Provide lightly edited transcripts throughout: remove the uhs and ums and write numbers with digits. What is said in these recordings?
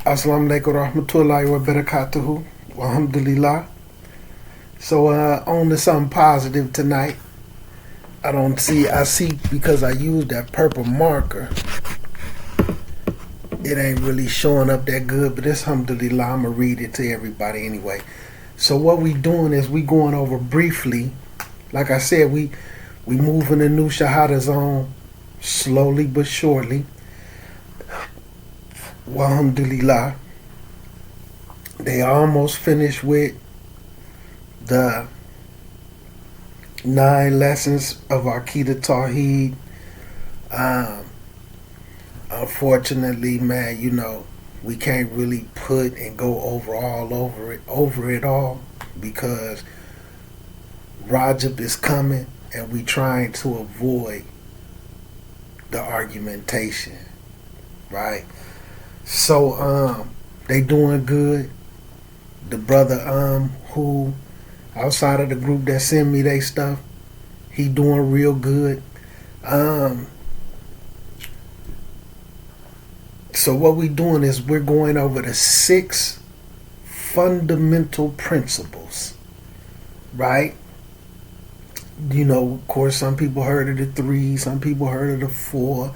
Assalamu alaikum rahmatullahi wa barakatuhu. Alhamdulillah. So on to something positive tonight. I see because I used that purple marker, it ain't really showing up that good, but it's alhamdulillah, I'm going to read it to everybody anyway. So what we doing is we going over briefly. Like I said, we moving the new Shahada zone slowly but surely. Alhamdulillah. They almost finished with the 9 lessons of Aqidah Tawheed. Unfortunately, man, we can't really put and go over it all because Rajab is coming and we trying to avoid the argumentation, right? So they doing good. The brother who outside of the group that send me they stuff, he doing real good. So what we doing is we're going over the 6 fundamental principles, right? Of course, some people heard of the 3, some people heard of the 4,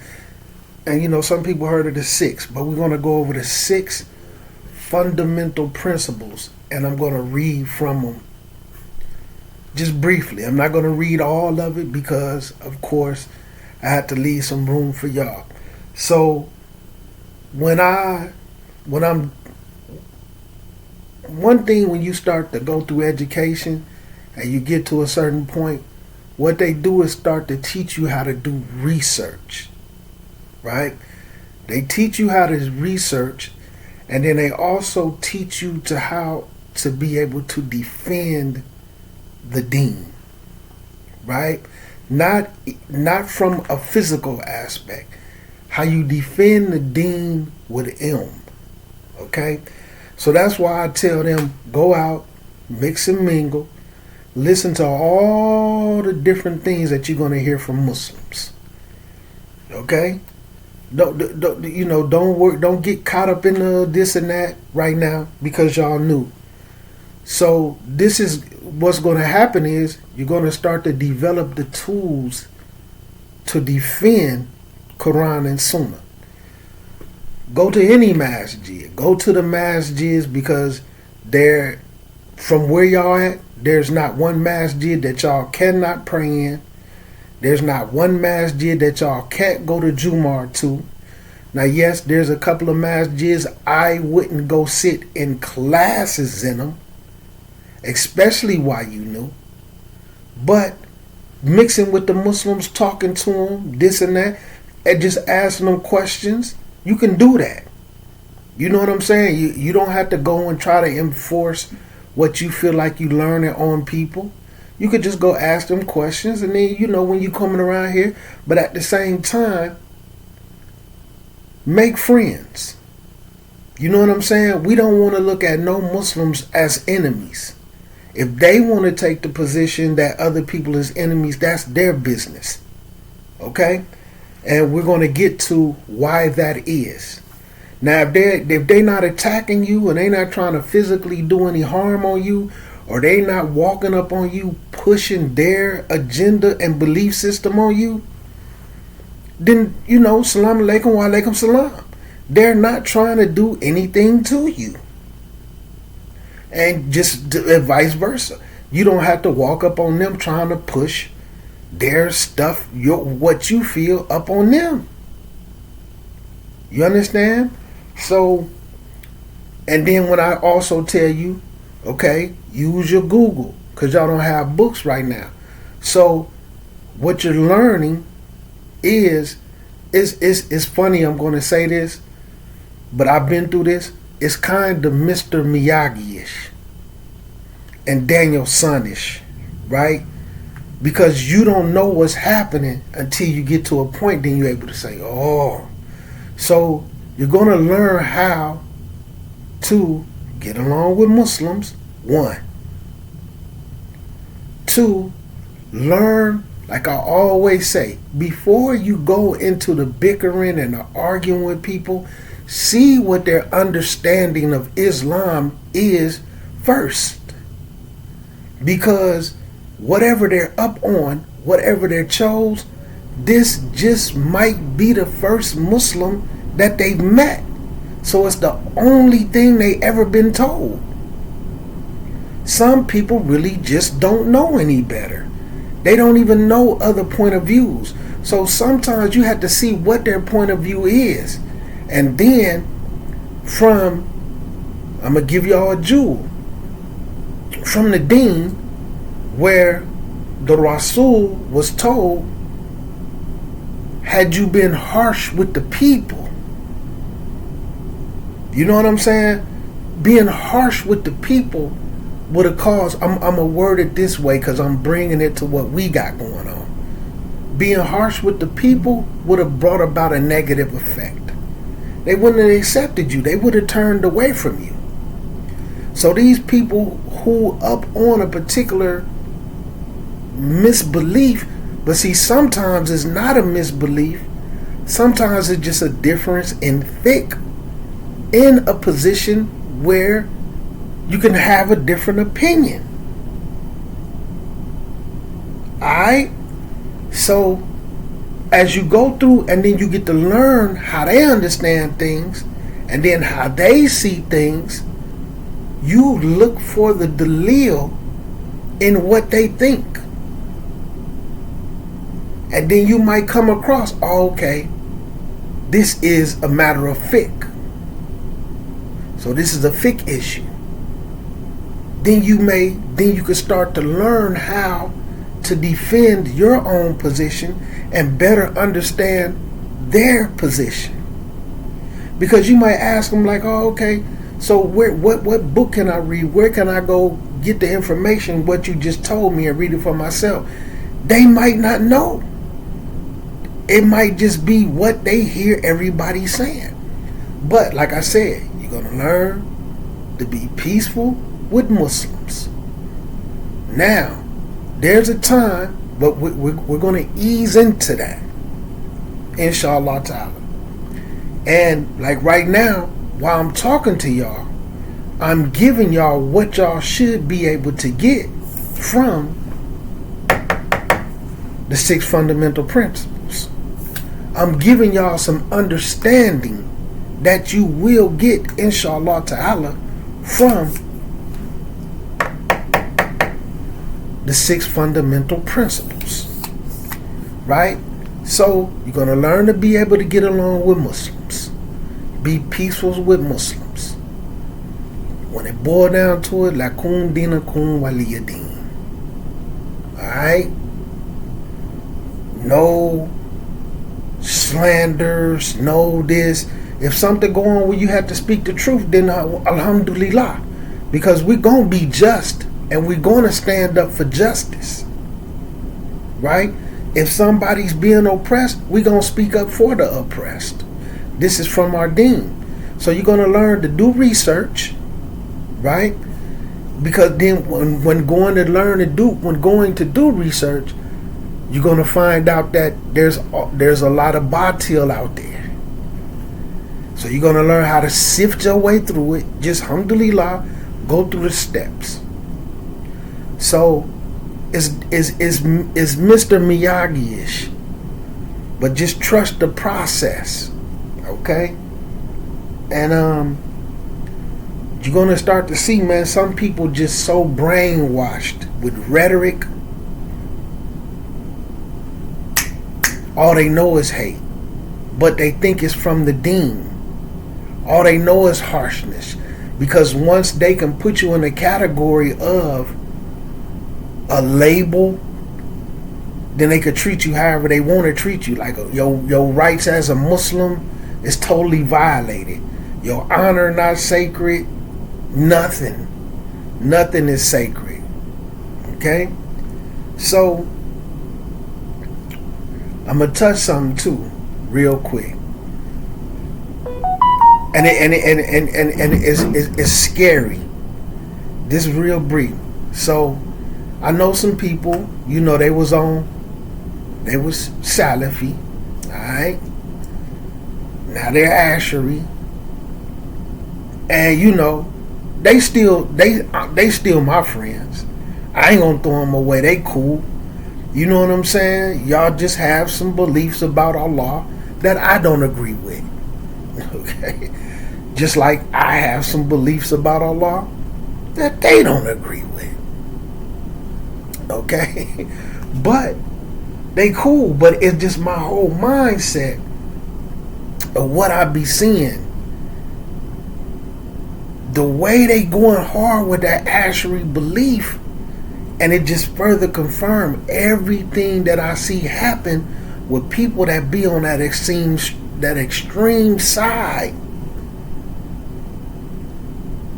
and some people heard of the 6. But we're going to go over the 6 fundamental principles, and I'm going to read from them just briefly. I'm not going to read all of it because, of course, I had to leave some room for y'all. So when you start to go through education and you get to a certain point, what they do is start to teach you how to do research, right? They teach you how to research, and then they also teach you to how to be able to defend the deen, right? Not from a physical aspect. How you defend the deen with ilm, okay? So that's why I tell them, go out, mix and mingle, listen to all the different things that you're going to hear from Muslims, okay? Don't get caught up in this and that right now because y'all new. So this is what's going to happen is you're going to start to develop the tools to defend Quran and Sunnah. Go to any masjid. Go to the masjids because from where y'all at, there's not one masjid that y'all cannot pray in. There's not one masjid that y'all can't go to Jumar to. Now, yes, there's a couple of masjids I wouldn't go sit in classes in them, especially while you knew. But mixing with the Muslims, talking to them, this and that, and just asking them questions, you can do that. You know what I'm saying? You don't have to go and try to enforce what you feel like you learning on people. You could just go ask them questions, and then when you coming around here, but at the same time, make friends. You know what I'm saying? We don't want to look at no Muslims as enemies. If they want to take the position that other people is enemies, that's their business. Okay? And we're going to get to why that is. Now, if they're not attacking you and they're not trying to physically do any harm on you, or they not walking up on you pushing their agenda and belief system on you, then, salam alaikum wa alaikum salam. They're not trying to do anything to you. And just vice versa. You don't have to walk up on them trying to push their stuff, what you feel up on them. You understand? So, and then when I also tell you, okay, use your Google, because y'all don't have books right now. So what you're learning is funny, I'm going to say this, but I've been through this. It's kind of Mr. Miyagi-ish and Daniel Son-ish, right? Because you don't know what's happening until you get to a point, then you're able to say, oh. So you're going to learn how to get along with Muslims, 1. 2, learn, like I always say, before you go into the bickering and the arguing with people, see what their understanding of Islam is first. Because whatever they're up on, whatever they're chose, this just might be the first Muslim that they've met. So it's the only thing they ever been told. Some people really just don't know any better. They don't even know other point of views. So sometimes you have to see what their point of view is. And then I'm going to give y'all a jewel. From the deen, where the Rasul was told, had you been harsh with the people, you know what I'm saying? Being harsh with the people would have caused, I'm going to word it this way because I'm bringing it to what we got going on. Being harsh with the people would have brought about a negative effect. They wouldn't have accepted you. They would have turned away from you. So these people who up on a particular misbelief, but see, sometimes it's not a misbelief. Sometimes it's just a difference in thick in a position where you can have a different opinion. Alright? So as you go through and then you get to learn how they understand things and then how they see things, you look for the dalil in what they think. And then you might come across, oh, okay, this is a matter of fiqh. So this is a fiqh issue. Then you can start to learn how to defend your own position and better understand their position. Because you might ask them like, oh, okay, so what book can I read? Where can I go get the information, what you just told me, and read it for myself? They might not know. It might just be what they hear everybody saying. But like I said, you're going to learn to be peaceful with Muslims. Now, there's a time, but we're going to ease into that, inshallah ta'ala. And like right now, while I'm talking to y'all, I'm giving y'all what y'all should be able to get from the 6 fundamental principles. I'm giving y'all some understanding that you will get, inshallah ta'ala, from the 6 fundamental principles. Right? So you're going to learn to be able to get along with Muslims. Be peaceful with Muslims. When it boils down to it, lakum dinakum waliya din. Alright? No slanders, no this. If something go on where you have to speak the truth, then alhamdulillah. Because we're going to be just and we're going to stand up for justice. Right? If somebody's being oppressed, we're going to speak up for the oppressed. This is from our deen. So you're going to learn to do research, right? Because then when going to do research, you're going to find out that there's a lot of batil out there. So you're going to learn how to sift your way through it. Just alhamdulillah, go through the steps. So it's Mr. Miyagi-ish, but just trust the process. Okay? And you're gonna start to see, man, some people just so brainwashed with rhetoric. All they know is hate. But they think it's from the deen. All they know is harshness. Because once they can put you in the category of a label, then they could treat you however they want to treat you. Like your rights as a Muslim is totally violated. Your honor not sacred. Nothing is sacred. Okay? So I'm gonna touch something too, real quick. And it's scary. This is real brief. So I know some people, they was Salafi, alright? Now they're Ashari, And you know, they still my friends. I ain't gonna throw them away. They cool. You know what I'm saying? Y'all just have some beliefs about Allah that I don't agree with. Okay? Just like I have some beliefs about Allah that they don't agree with. Okay? But they cool, but it's just my whole mindset of what I be seeing. The way they going hard with that Ash'ari belief, and it just further confirmed everything that I see happen with people that be on that extreme side,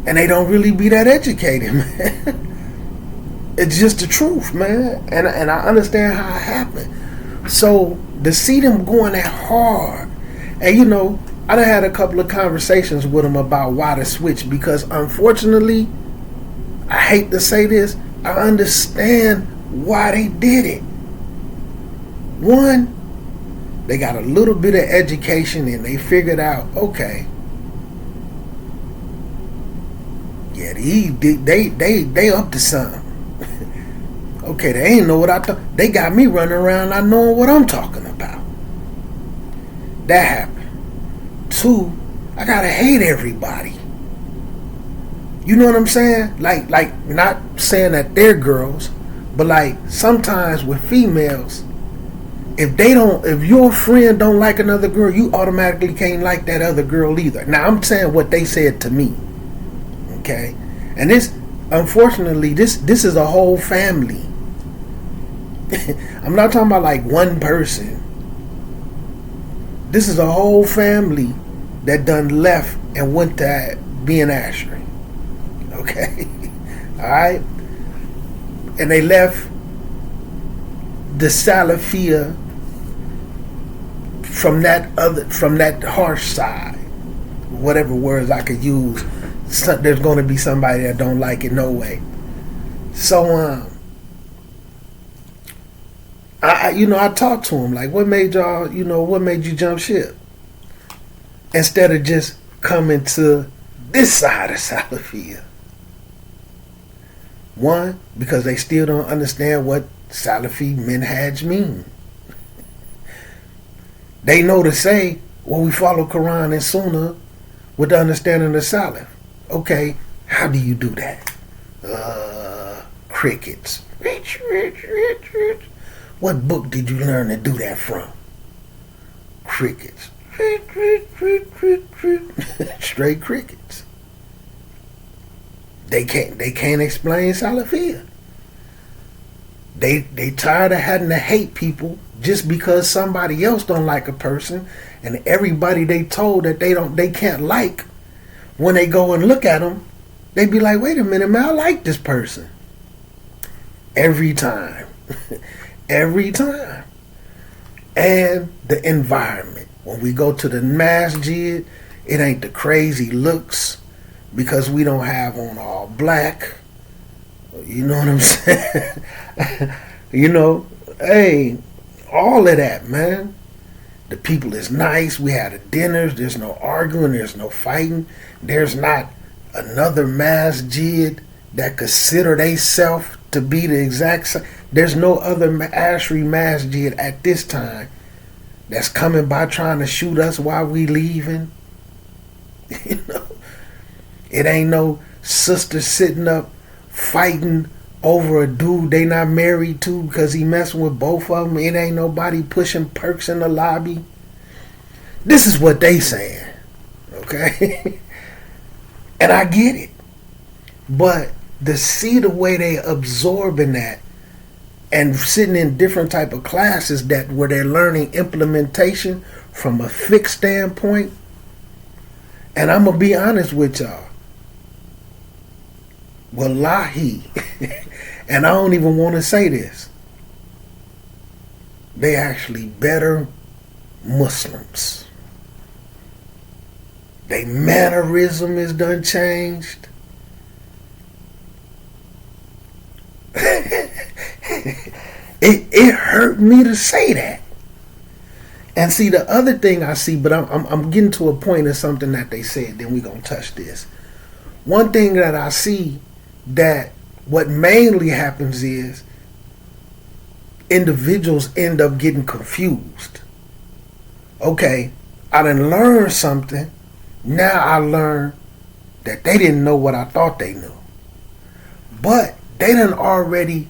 and they don't really be that educated, man. It's just the truth, man, and I understand how it happened. So to see them going that hard, and you know, I done had a couple of conversations with them about why to switch, because unfortunately, I hate to say this, I understand why they did it. One, they got a little bit of education and they figured out, okay, yeah, they up to something. Okay, they ain't know what I thought. They got me running around not knowing what I'm talking about. That happened. Two, I gotta hate everybody. You know what I'm saying? Like not saying that they're girls, but like sometimes with females, if your friend don't like another girl, you automatically can't like that other girl either. Now I'm saying what they said to me. Okay? And this, unfortunately, this is a whole family. I'm not talking about like one person. This is a whole family that done left and went to being Ash'ari. Okay? Alright? And they left the Salafiyah from that harsh side. Whatever words I could use. There's going to be somebody that don't like it, no way. So I talked to him like, what made you jump ship instead of just coming to this side of Salafiyah? One, because they still don't understand what Salafi minhaj mean. They know to say, well, we follow Quran and Sunnah with the understanding of Salaf. Okay, how do you do that? Crickets. What book did you learn to do that from? Crickets. Straight crickets. They can't explain Salafiyah. They tired of having to hate people just because somebody else don't like a person, and everybody they told that they can't like, when they go and look at them, they be like, wait a minute, man, I like this person. Every time. Every time. And the environment. When we go to the masjid, it ain't the crazy looks because we don't have on all black. You know what I'm saying? You know, hey, all of that, man. The people is nice. We had a dinners. There's no arguing. There's no fighting. There's not another masjid that consider theyself to be the exact same. There's no other Ash'ari masjid at this time that's coming by trying to shoot us while we leaving. You know, it ain't no sister sitting up fighting over a dude they not married to because he messing with both of them. It ain't nobody pushing perks in the lobby. This is what they saying, okay? And I get it, but to see the way they absorbing that and sitting in different type of classes that where they're learning implementation from a fixed standpoint, and I'm gonna be honest with y'all, wallahi, and I don't even want to say this, they actually better Muslims. They mannerism is done changed. It hurt me to say that. And see, the other thing I see, but I'm getting to a point of something that they said, then we're gonna touch this. one thing that I see that what mainly happens is individuals end up getting confused. Okay, I done learned something. Now I learn that they didn't know what I thought they knew. But they done already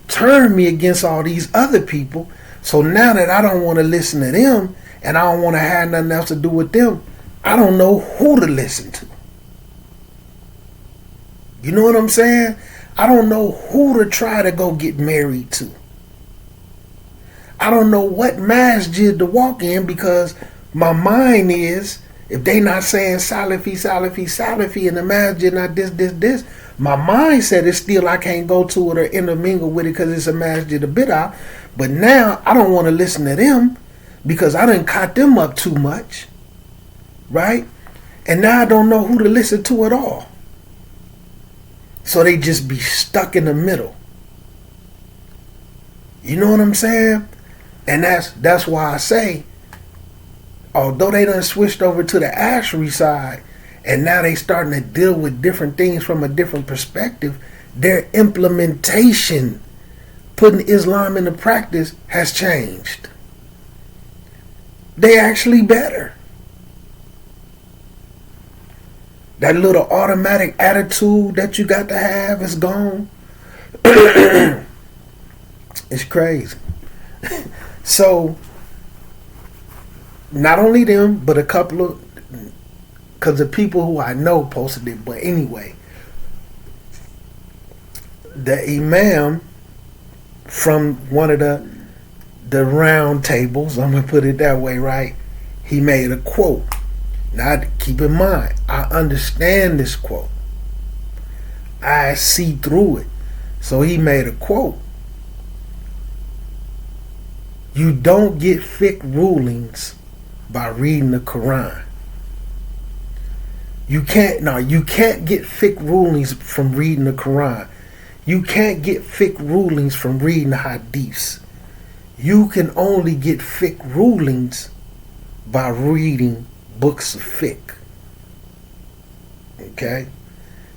turned me against all these other people. So now that I don't want to listen to them and I don't want to have nothing else to do with them, I don't know who to listen to. You know what I'm saying? I don't know who to try to go get married to. I don't know what masjid to walk in, because my mind is, if they not saying Salafi, Salafi, Salafi, and the masjid not this, my mindset is still I can't go to it or intermingle with it because it's a masjid, a bid'ah. But now I don't want to listen to them because I done caught them up too much. Right? And now I don't know who to listen to at all. So they just be stuck in the middle. You know what I'm saying? And that's why I say, although they done switched over to the Ash'ari side, and now they starting to deal with different things from a different perspective, their implementation, putting Islam into practice, has changed. They actually better. That little automatic attitude that you got to have is gone. It's crazy. So, not only them, but a couple of, because the people who I know posted it. But anyway, the imam from one of the round tables, I'm going to put it that way, right? He made a quote. Now, keep in mind, I understand this quote. I see through it. So he made a quote. You don't get fiqh rulings by reading the Quran. You can't get fiqh rulings from reading the Quran. You can't get fiqh rulings from reading the hadiths. You can only get fiqh rulings by reading books of fiqh. Okay?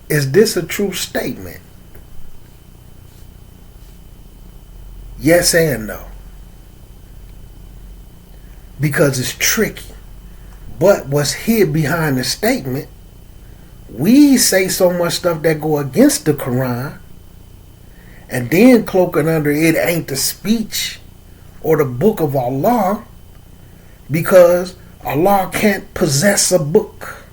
Is this a true statement? Yes and no. Because it's tricky. But what's hid behind the statement, we say so much stuff that go against the Quran, and then cloaking under it ain't the speech or the book of Allah, because Allah can't possess a book.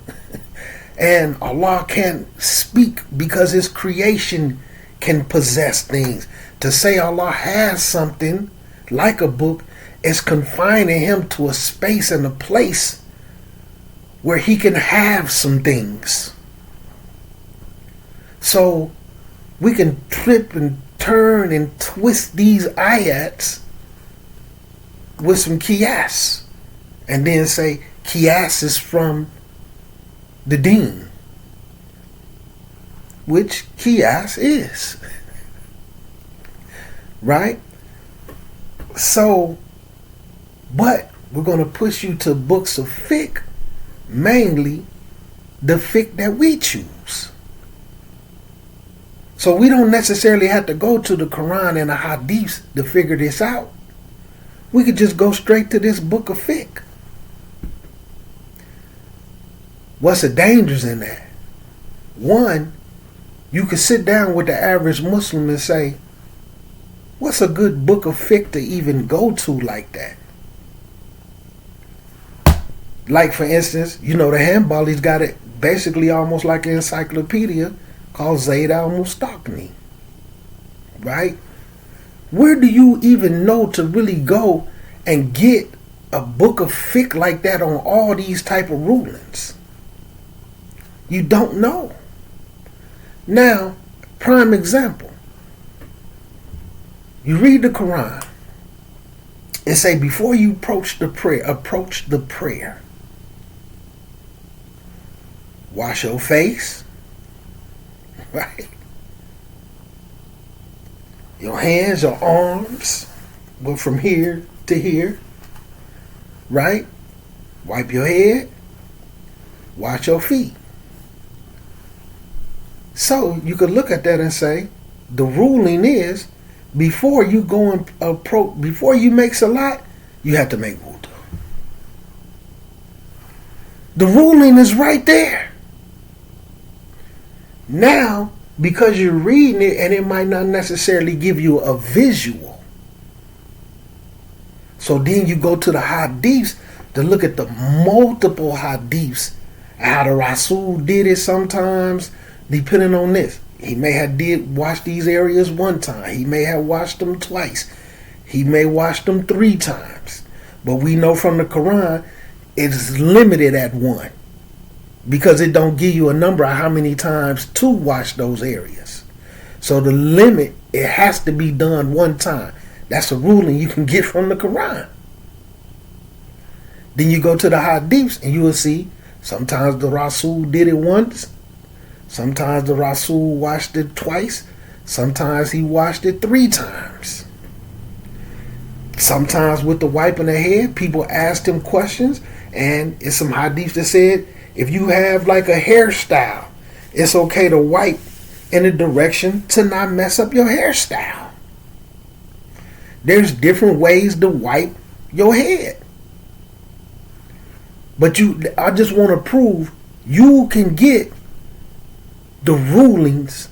And Allah can't speak because His creation can possess things. To say Allah has something like a book is confining Him to a space and a place where He can have some things. So we can flip and turn and twist these ayats with some qiyas, and then say qiyas is from the deen, which qiyas is. Right? So, but we're going to push you to books of fiqh, mainly the fiqh that we choose. So we don't necessarily have to go to the Quran and the hadiths to figure this out. We could just go straight to this book of fiqh. What's the dangers in that? One, you could sit down with the average Muslim and say, what's a good book of fiqh to even go to like that? Like, for instance, the Hanbali's got it basically almost like an encyclopedia called Zayd al-Mustaqni. Right? Where do you even know to really go and get a book of fiqh like that on all these type of rulings? You don't know. Now, prime example. You read the Quran. It say before you approach the prayer. Wash your face. Right? Your hands, your arms, go from here to here. Right? Wipe your head. Wash your feet. So you could look at that and say, the ruling is, before you go and before you make salat, you have to make wudu. The ruling is right there. Now, because you're reading it and it might not necessarily give you a visual. So then you go to the hadiths to look at the multiple hadiths, how the Rasul did it sometimes, depending on this. He may have did wash these areas one time. He may have washed them twice. He may wash them 3 times. But we know from the Quran, it's limited at 1. Because it don't give you a number of how many times to wash those areas. So the limit, it has to be done 1 time. That's a ruling you can get from the Quran. Then you go to the hadiths and you will see sometimes the Rasul did it once. Sometimes the Rasul washed it twice. Sometimes he washed it 3 times. Sometimes with the wiping the head, people asked him questions, and it's some hadiths that said, if you have like a hairstyle, it's okay to wipe in a direction to not mess up your hairstyle. There's different ways to wipe your head. But I just want to prove you can get the rulings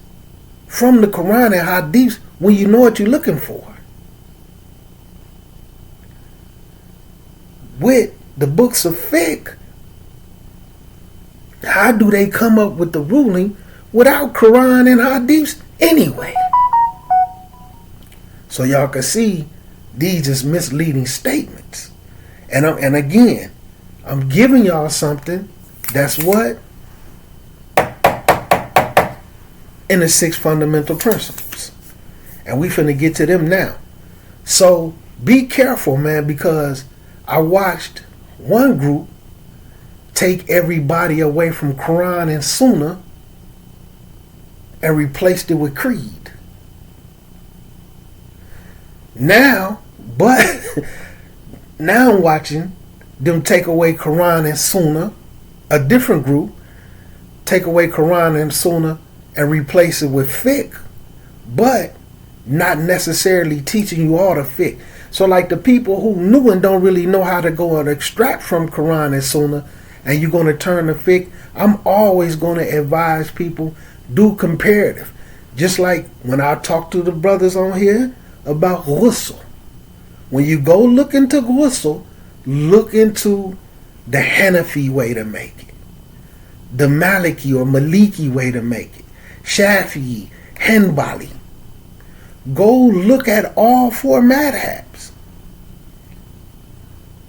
from the Quran and Hadiths when you know what you're looking for. With the books of fiqh, how do they come up with the ruling without Quran and Hadiths anyway? So y'all can see these is misleading statements. And again, I'm giving y'all something that's what? In the 6 fundamental principles. And we finna get to them now. So be careful, man, because I watched one group take everybody away from Quran and Sunnah and replaced it with creed. Now I'm watching them take away Quran and Sunnah, a different group, take away Quran and Sunnah and replace it with fiqh, but not necessarily teaching you all the fiqh. So like the people who knew and don't really know how to go and extract from Quran and Sunnah, and you're going to turn to fiqh, I'm always going to advise people, do comparative. Just like when I talk to the brothers on here about ghusl. When you go look into ghusl, look into the Hanafi way to make it, the Maliki or Maliki way to make it, Shafi'i, Hanbali. Go look at all 4 madhabs.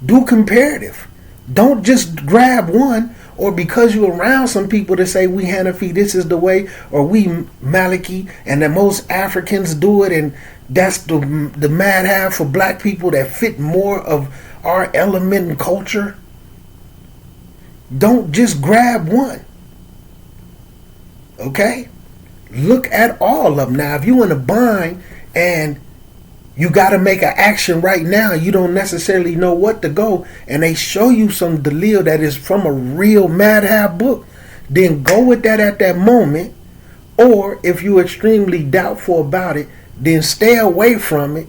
Do comparative. Don't just grab one, or because you're around some people that say we Hanafi, this is the way, or we Maliki, and that most Africans do it, and that's the madhab for black people that fit more of our element and culture. Don't just grab one. Okay? Look at all of them. Now, if you're in a bind and you got to make an action right now, you don't necessarily know what to go, and they show you some dalil that is from a real madhab book, then go with that at that moment. Or if you're extremely doubtful about it, then stay away from it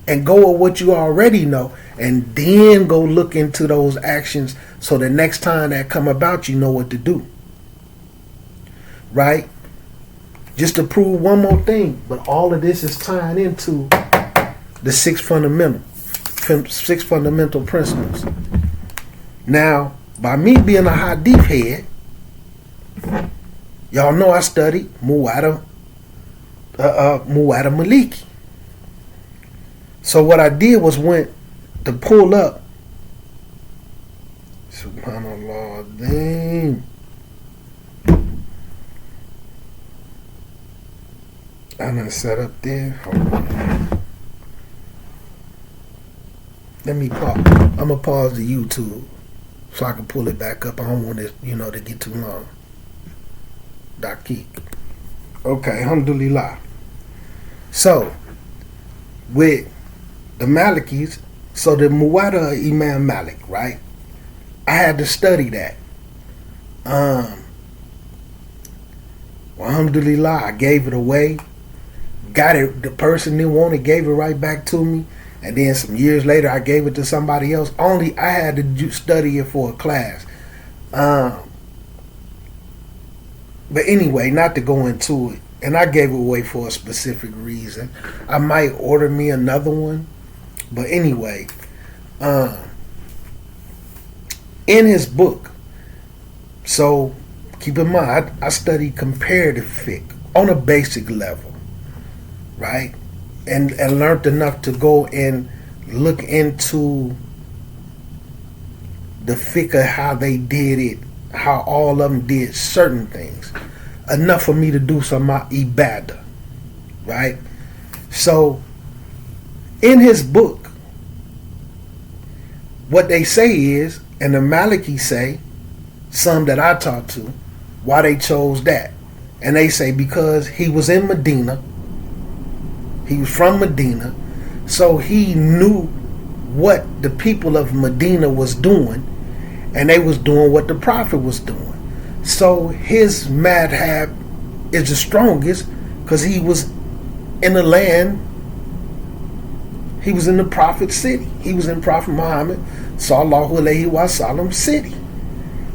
and go with what you already know, and then go look into those actions so the next time that come about, you know what to do. Right? Just to prove one more thing, but all of this is tying into the 6 fundamental principles. Now, by me being a hadith head, y'all know I studied Muwatta Maliki. So what I did was went to pull up Subhanallah, dang. I'm gonna set up there. Hold on. Let me pause. I'm gonna pause the YouTube so I can pull it back up. I don't want it, to get too long. Daqiq. Okay, alhamdulillah. So, with the Malikis, so the Muwatta Imam Malik, right? I had to study that. Alhamdulillah, I gave it away. Got it. The person didn't want it, gave it right back to me. And then some years later, I gave it to somebody else. Only I had to study it for a class. But anyway, not to go into it. And I gave it away for a specific reason. I might order me another one. But anyway, in his book, so keep in mind, I study comparative fiqh on a basic level, right? And learned enough to go and look into the fiqh of how they did it, how all of them did certain things. Enough for me to do some ibadah, right? So, in his book, what they say is, and the Maliki say, some that I talk to, why they chose that. And they say because he was in Medina, he was from Medina, so he knew what the people of Medina was doing, and they was doing what the Prophet was doing. So his madhab is the strongest because he was in the land, he was in the Prophet's city. He was in Prophet Muhammad Sallallahu Alaihi Wasallam city.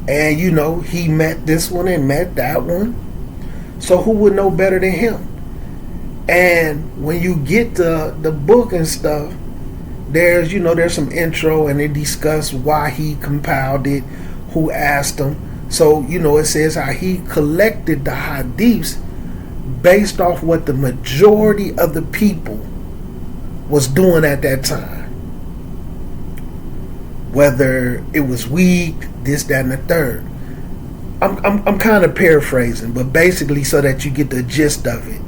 And you know, he met this one and met that one. So who would know better than him? And when you get the book and stuff, there's some intro and they discuss why he compiled it, who asked him. So, it says how he collected the hadiths based off what the majority of the people was doing at that time. Whether it was weak, this, that, and the third. I'm kind of paraphrasing, but basically so that you get the gist of it.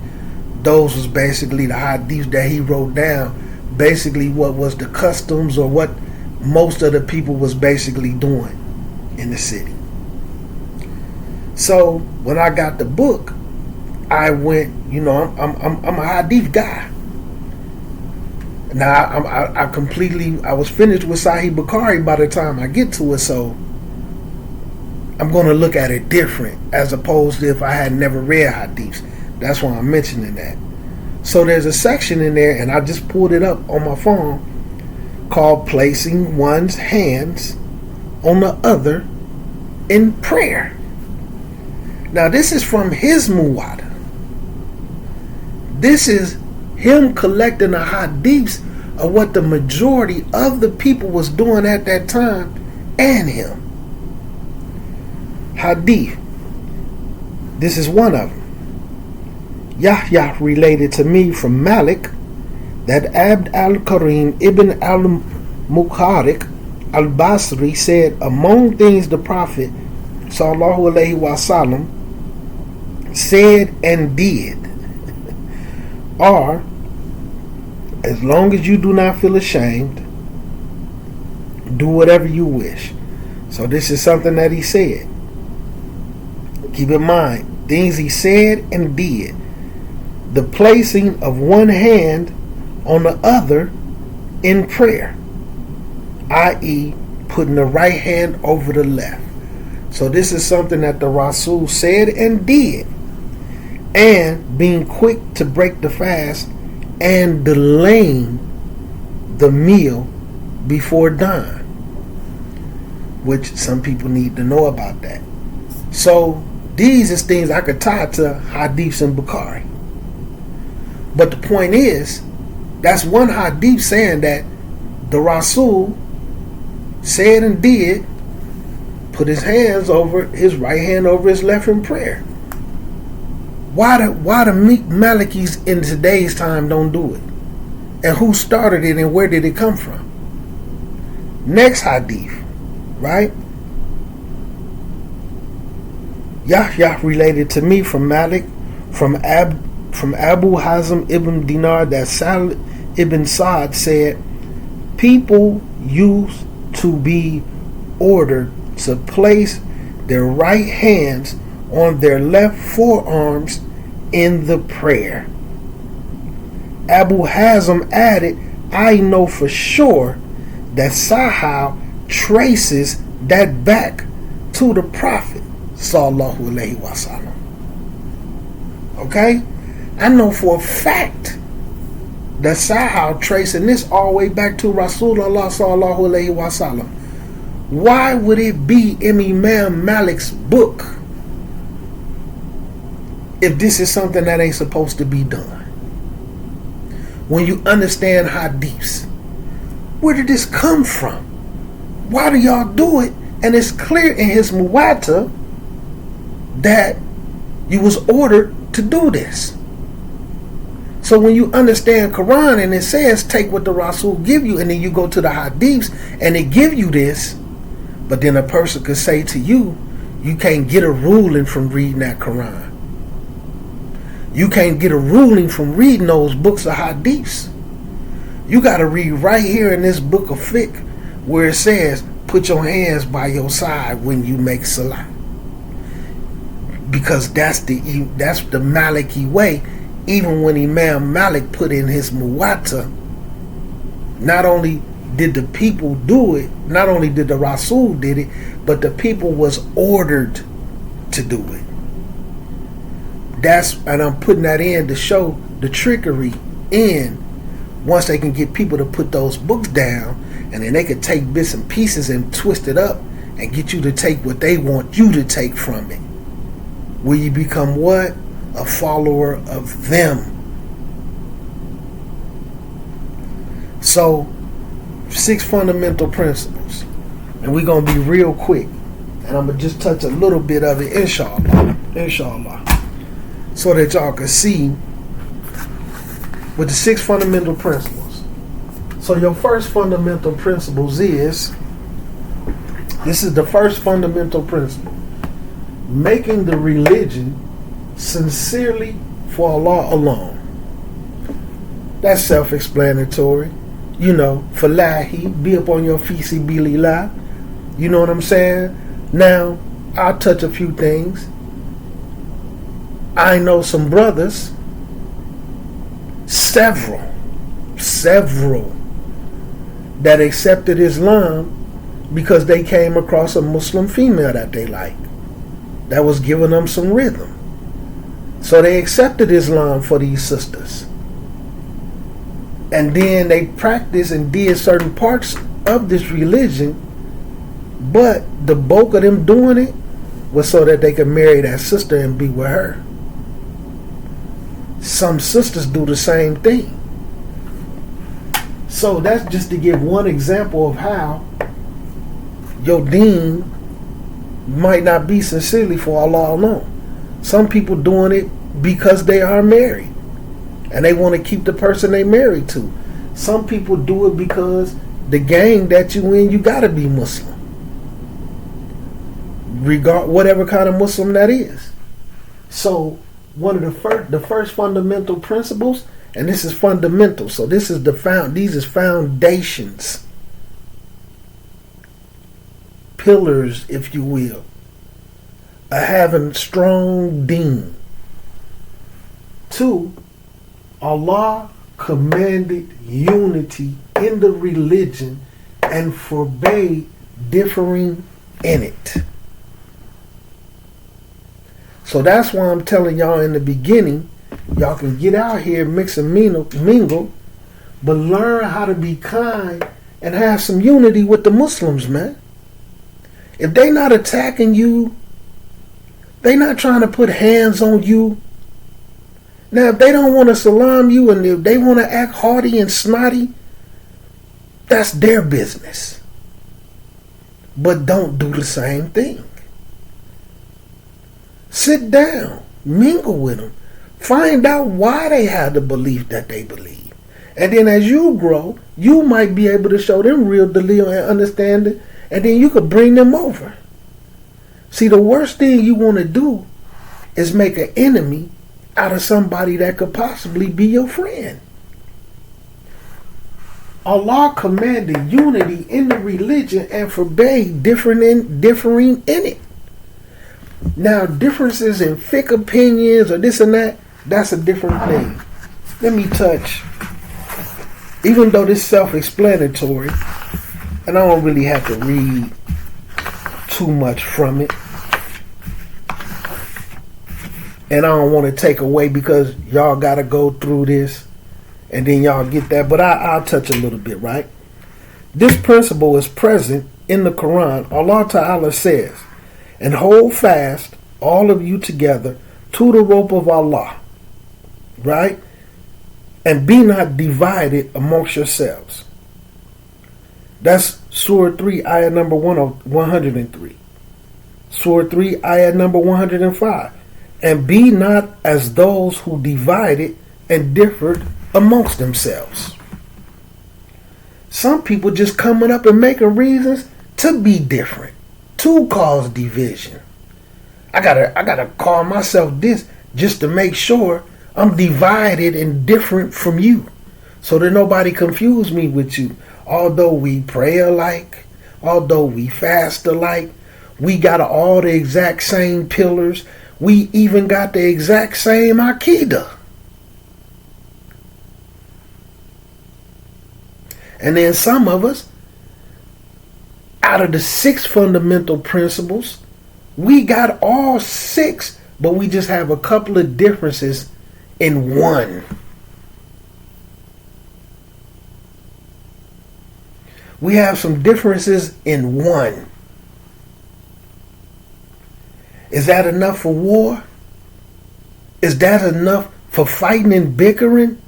Those was basically the hadiths that he wrote down, basically what was the customs or what most of the people was basically doing in the city. So when I got the book, I went, I'm a hadith guy. Now I was finished with Sahih Bukhari by the time I get to it, so I'm going to look at it different as opposed to if I had never read hadiths. That's why I'm mentioning that. So there's a section in there, and I just pulled it up on my phone, called placing one's hands on the other in prayer. Now this is from his muwatta. This is him collecting the hadiths of what the majority of the people was doing at that time, and him. Hadith. This is one of them. Yahya related to me from Malik that Abd al-Karim ibn al-Mukharik al-Basri said, among things the Prophet Sallallahu Alaihi Wasallam said and did are, as long as you do not feel ashamed, do whatever you wish. So this is something that he said. Keep in mind, things he said and did. The placing of one hand on the other in prayer, i.e. putting the right hand over the left. So this is something that the Rasul said and did. And being quick to break the fast and delaying the meal before dawn, which some people need to know about that. So these is things I could tie to hadiths and Bukhari. But the point is, that's one hadith saying that the Rasul said and did put his right hand over his left in prayer. Why the Malikis in today's time don't do it? And who started it and where did it come from? Next hadith, right? Yahya related to me from Malik, from Abu Hazm ibn Dinar, that Sal ibn Sa'd said, people used to be ordered to place their right hands on their left forearms in the prayer. Abu Hazm added, I know for sure that Sahal traces that back to the Prophet Sallallahu Alaihi Wasallam. Okay? I know for a fact that Sahal tracing this all the way back to Rasulullah sallallahu alaihi wasallam. Why would it be in Imam Malik's book if this is something that ain't supposed to be done? When you understand hadiths, where did this come from? Why do y'all do it? And it's clear in his Muwatta that you was ordered to do this. So when you understand Quran and it says take what the Rasul give you, and then you go to the hadiths and they give you this, but then a person could say to you, you can't get a ruling from reading that Quran. You can't get a ruling from reading those books of hadiths. You got to read right here in this book of fiqh where it says put your hands by your side when you make salah, because that's the Maliki way. Even when Imam Malik put in his Muwatta, not only did the people do it, not only did the Rasul did it, but the people was ordered to do it. And I'm putting that in to show the trickery in, once they can get people to put those books down, and then they could take bits and pieces and twist it up and get you to take what they want you to take from it. Will you become what? A follower of them. So, 6 fundamental principles. And we're going to be real quick. And I'm going to just touch a little bit of it, inshallah. Inshallah. So that y'all can see with the 6 fundamental principles. So your first fundamental principles is, this is the first fundamental principle: making the religion sincerely for Allah alone. That's self-explanatory. You know, falahi, be up on your feet, bilillah. You know what I'm saying? Now, I'll touch a few things. I know some brothers, several, that accepted Islam because they came across a Muslim female that they liked, that was giving them some rhythm. So they accepted Islam for these sisters. And then they practiced and did certain parts of this religion, but the bulk of them doing it was so that they could marry that sister and be with her. Some sisters do the same thing. So that's just to give one example of how your deen might not be sincerely for Allah alone. Some people doing it because they are married and they want to keep the person they married to. Some people do it because the gang that you in, you gotta be Muslim, regard whatever kind of Muslim that is. So one of the first fundamental principles, and this is fundamental, so this is these is foundations, pillars, if you will, of having strong deen. 2, Allah commanded unity in the religion and forbade differing in it. So that's why I'm telling y'all in the beginning, y'all can get out here, mix and mingle, but learn how to be kind and have some unity with the Muslims, man. If they not attacking you, they not trying to put hands on you. Now, if they don't want to salam you and if they want to act haughty and snotty, that's their business. But don't do the same thing. Sit down, mingle with them, find out why they have the belief that they believe. And then as you grow, you might be able to show them real dalil and understanding, and then you could bring them over. See, the worst thing you want to do is make an enemy out of somebody that could possibly be your friend. Allah commanded unity in the religion and forbade differing in it. Now, differences in fiqh opinions or this and that, that's a different thing. Let me touch, even though this is self-explanatory, and I don't really have to read too much from it. And I don't want to take away because y'all got to go through this and then y'all get that. But I'll touch a little bit, right? This principle is present in the Quran. Allah Ta'ala says, and hold fast, all of you together, to the rope of Allah, right? And be not divided amongst yourselves. That's Surah 3, ayah number 103. Surah 3, ayah number 105. And be not as those who divided and differed amongst themselves. Some people just coming up and making reasons to be different, to cause division. I gotta call myself this just to make sure I'm divided and different from you, so that nobody confuse me with you. Although we pray alike, although we fast alike, we got all the exact same pillars. We even got the exact same Aqidah. And then some of us, out of the 6 fundamental principles, we got all 6, but we just have a couple of differences in one. We have some differences in one. Is that enough for war? Is that enough for fighting and bickering?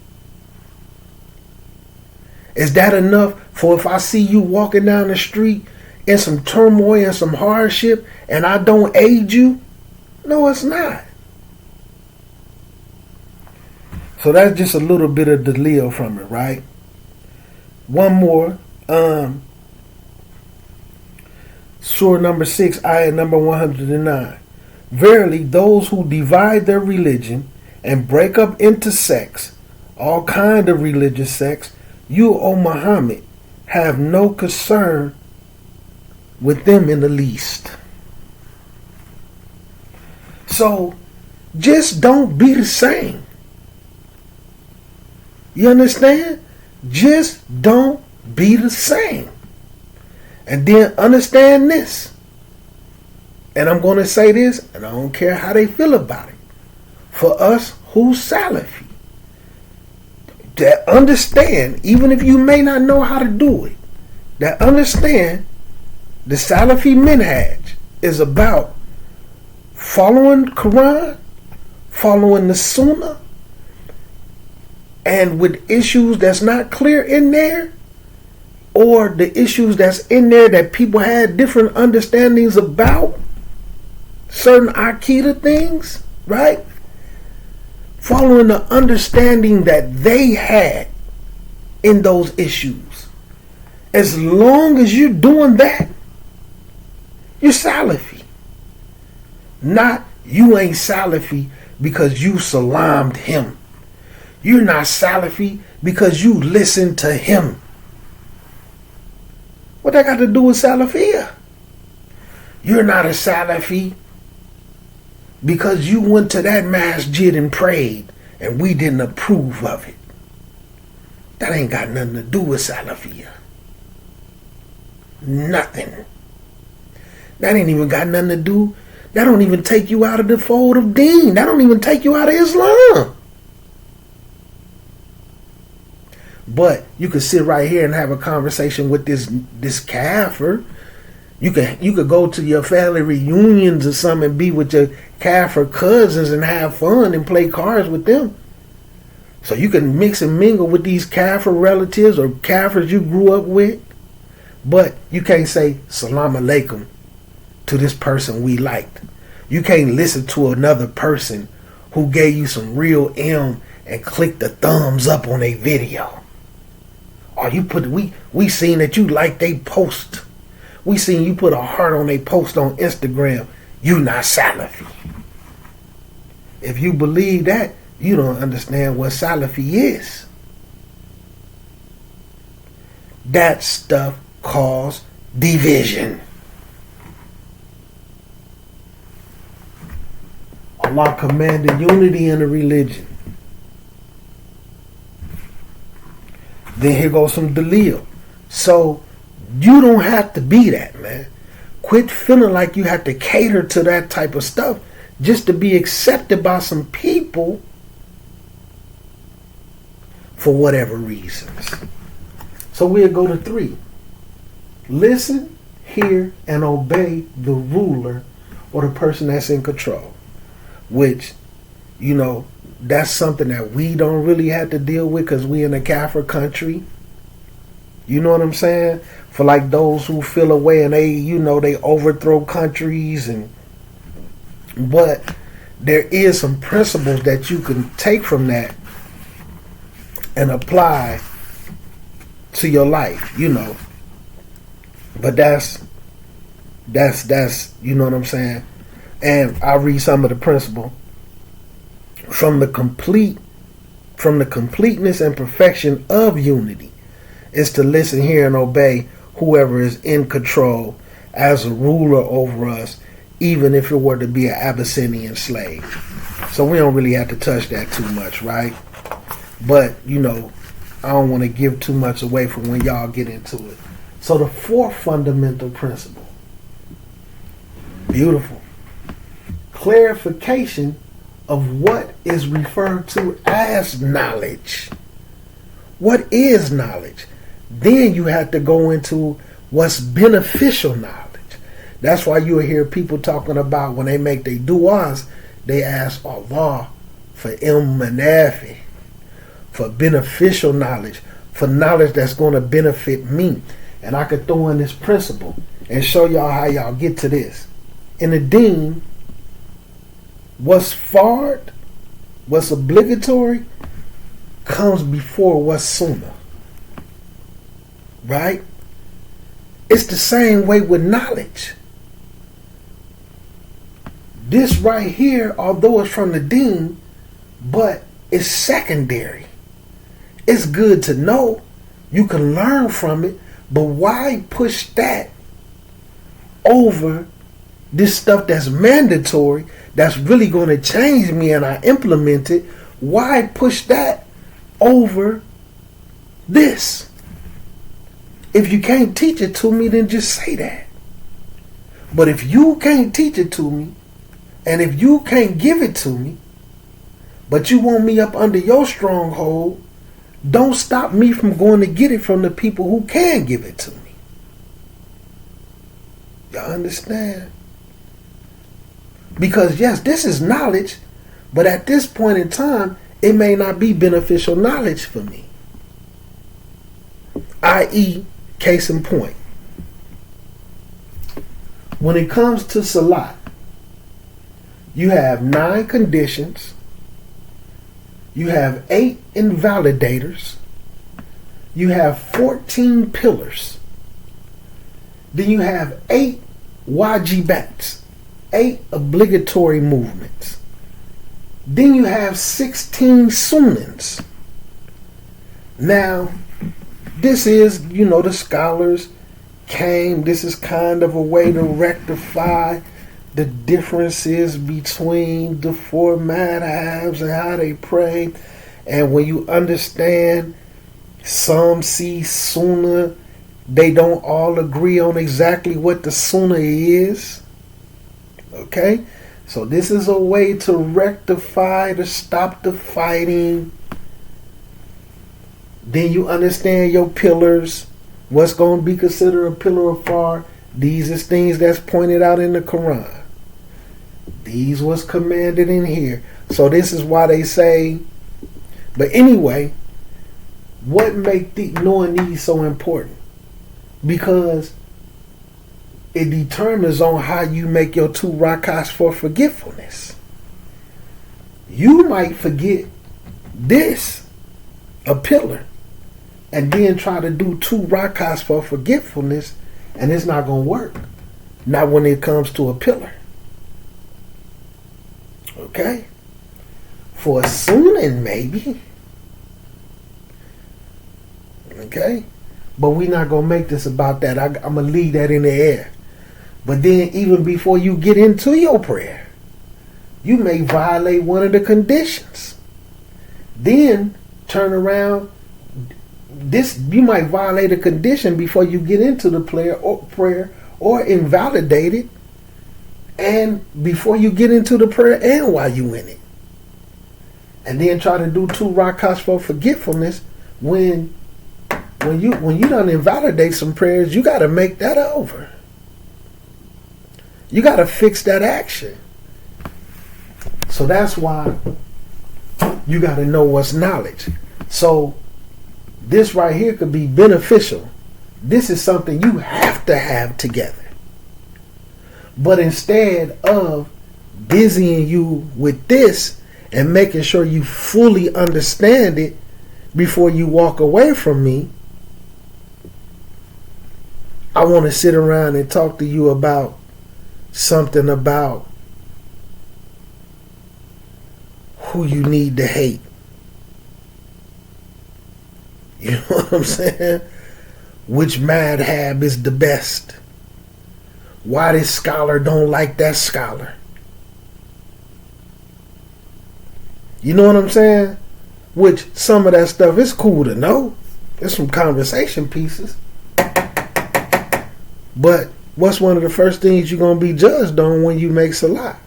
Is that enough for if I see you walking down the street in some turmoil and some hardship and I don't aid you? No, it's not. So that's just a little bit of Dalil from it, right? One more. Surah number 6, ayah number 109. Verily, those who divide their religion and break up into sects, all kind of religious sects, you, O Muhammad, have no concern with them in the least. So, just don't be the same. You understand? Just don't be the same. And then understand this. And I'm going to say this, and I don't care how they feel about it. For us who's Salafi, that understand, even if you may not know how to do it, that understand the Salafi minhaj is about following Quran, following the Sunnah, and with issues that's not clear in there, or the issues that's in there that people had different understandings about, certain Aqidah things, right? Following the understanding that they had in those issues. As long as you're doing that, you're Salafi. Not you ain't Salafi because you salamed him. You're not Salafi because you listen to him. What that got to do with Salafiyah? You're not a Salafi because you went to that masjid and prayed and we didn't approve of it. That ain't got nothing to do with Salafiyah. Nothing. That ain't even got nothing to do. That don't even take you out of the fold of Deen. That don't even take you out of Islam. But you could sit right here and have a conversation with this kafir. You could go to your family reunions or something and be with your kafir cousins and have fun and play cards with them. So you can mix and mingle with these kafir relatives or kafirs you grew up with. But you can't say salam alaikum to this person we liked. You can't listen to another person who gave you some real M and click the thumbs up on a video. Or we seen that you liked they post. We seen you put a heart on a post on Instagram. You not Salafi. If you believe that, you don't understand what Salafi is. That stuff causes division. Allah commanded unity in the religion. Then here goes some Dalil. So you don't have to be that, man. Quit feeling like you have to cater to that type of stuff just to be accepted by some people for whatever reasons. So we'll go to 3. Listen, hear, and obey the ruler or the person that's in control. Which, that's something that we don't really have to deal with because we in a Catholic country. You know what I'm saying? For like those who feel away and they overthrow countries but there is some principles that you can take from that and apply to your life, But that's you know what I'm saying? And I'll read some of the principle. From the completeness and perfection of unity is to listen, hear, and obey whoever is in control as a ruler over us, even if it were to be an Abyssinian slave. So we don't really have to touch that too much, right? But, I don't want to give too much away from when y'all get into it. So the 4th fundamental principle. Beautiful. Clarification of what is referred to as knowledge. What is knowledge? Then you have to go into what's beneficial knowledge. That's why you'll hear people talking about when they make their du'as, they ask Allah for ilm manafi, for beneficial knowledge, for knowledge that's going to benefit me. And I could throw in this principle and show y'all how y'all get to this. In the deen, what's fard, what's obligatory, comes before what's sunnah. Right? It's the same way with knowledge. This right here, although it's from the deen, but it's secondary. It's good to know. You can learn from it, but why push that over this stuff that's mandatory, that's really going to change me and I implement it? Why push that over this? If you can't teach it to me, then just say that. But if you can't teach it to me, and if you can't give it to me, but you want me up under your stronghold, don't stop me from going to get it from the people who can give it to me. Y'all understand? Because yes, this is knowledge, but at this point in time, it may not be beneficial knowledge for me. I.e., case in point, when it comes to salat, you have 9 conditions, you have 8 invalidators, you have 14 pillars, then you have 8 wajibats, 8 obligatory movements, then you have 16 sunnahs. Now, this is, the scholars this is kind of a way to rectify the differences between the 4 madhabs and how they pray. And when you understand, some see sunnah, they don't all agree on exactly what the sunnah is. Okay? So this is a way to rectify, to stop the fighting. Then you understand your pillars. What's going to be considered a pillar of fard? These is things that's pointed out in the Quran. These was commanded in here. So this is why they say. But anyway, what make knowing these so important? Because it determines on how you make your 2 rakats for forgetfulness. You might forget this, a pillar, and then try to do 2 rakats for forgetfulness, and it's not going to work. Not when it comes to a pillar. Okay? For a sunnah, maybe. Okay? But we're not going to make this about that. I'm going to leave that in the air. But then even before you get into your prayer, you may violate one of the conditions. Then turn around. You might violate a condition before you get into the prayer or invalidate it. and before you get into the prayer and while you in it. And then try to do 2 rakats for forgetfulness when you done invalidate some prayers, you got to make that over. You got to fix that action. So that's why you got to know what's knowledge. So this right here could be beneficial. This is something you have to have together. But instead of busying you with this and making sure you fully understand it before you walk away from me, I want to sit around and talk to you about something about who you need to hate. You know what I'm saying? Which madhab is the best? Why this scholar don't like that scholar? You know what I'm saying? Which some of that stuff is cool to know. There's some conversation pieces. But what's one of the first things you're going to be judged on when you make salah?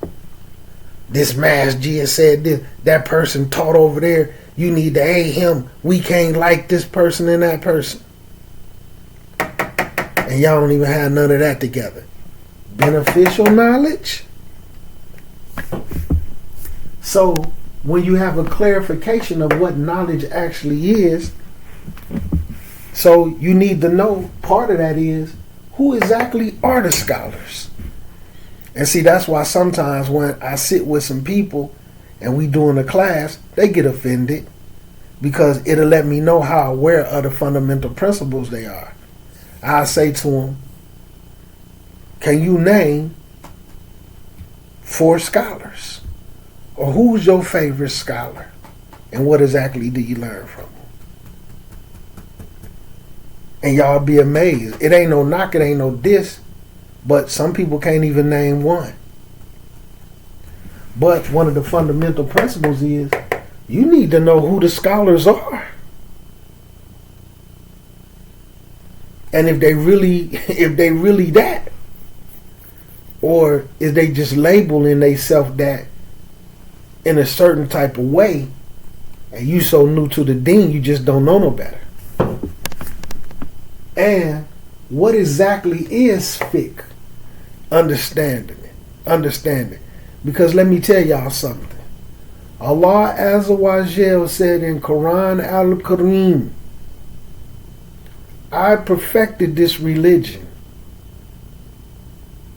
This masjid said this, that person taught over there, you need to hate him. We can't like this person and that person. And y'all don't even have none of that together. Beneficial knowledge. So when you have a clarification of what knowledge actually is, so you need to know, part of that is, who exactly are the scholars? And see, that's why sometimes when I sit with some people and we doing a class, they get offended because it'll let me know how aware of the fundamental principles they are. I say to them, can you name 4 scholars? Or who's your favorite scholar? And what exactly do you learn from them? And y'all be amazed. It ain't no knock, it ain't no diss. But some people can't even name one. But one of the fundamental principles is you need to know who the scholars are. And if they really that, or is they just labeling themselves that in a certain type of way, and you so new to the deen, you just don't know no better. And what exactly is fiqh? Understanding it. Because let me tell y'all something. Allah Azza wa Jal said in Quran Al-Kareem, I perfected this religion.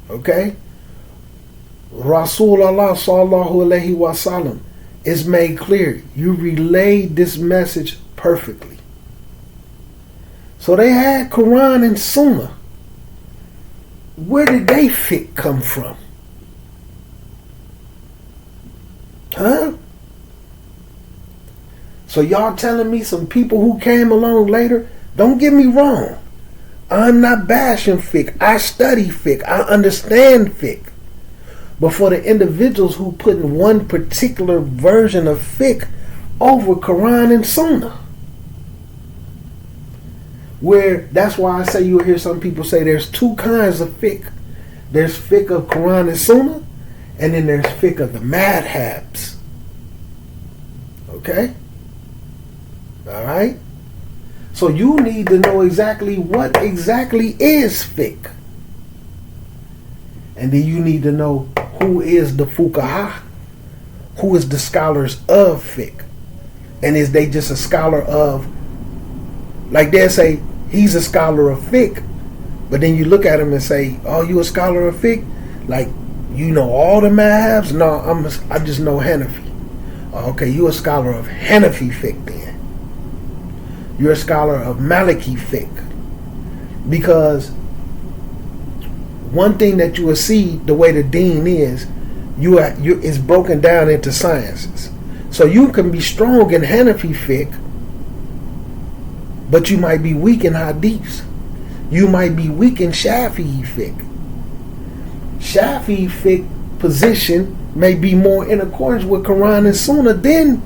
Okay? Rasulullah sallallahu alaihi wasallam is made clear. You relayed this message perfectly. So they had Quran and Sunnah. Where did they fiqh come from? Huh? So y'all telling me some people who came along later, don't get me wrong. I'm not bashing fiqh. I study fiqh. I understand fiqh. But for the individuals who put in one particular version of fiqh over Quran and Sunnah, where that's why I say you'll hear some people say there's 2 kinds of fiqh. There's fiqh of Quran and Sunnah, and then there's fiqh of the madhabs. Okay? Alright? So you need to know exactly what exactly is fiqh. And then you need to know who is the fuqaha, who is the scholars of fiqh. And is they just a scholar of, like they'll say, he's a scholar of fiqh, but then you look at him and say, oh, you a scholar of fiqh? Like, you know all the madhabs? No, I just know Hanafi. Okay, you a scholar of Hanafi fiqh then. You're a scholar of Maliki fiqh. Because one thing that you will see, the way the deen is, it's broken down into sciences. So you can be strong in Hanafi fiqh, but you might be weak in hadiths. You might be weak in Shafi'i fiqh. Shafi'i fiqh position may be more in accordance with Quran and Sunnah than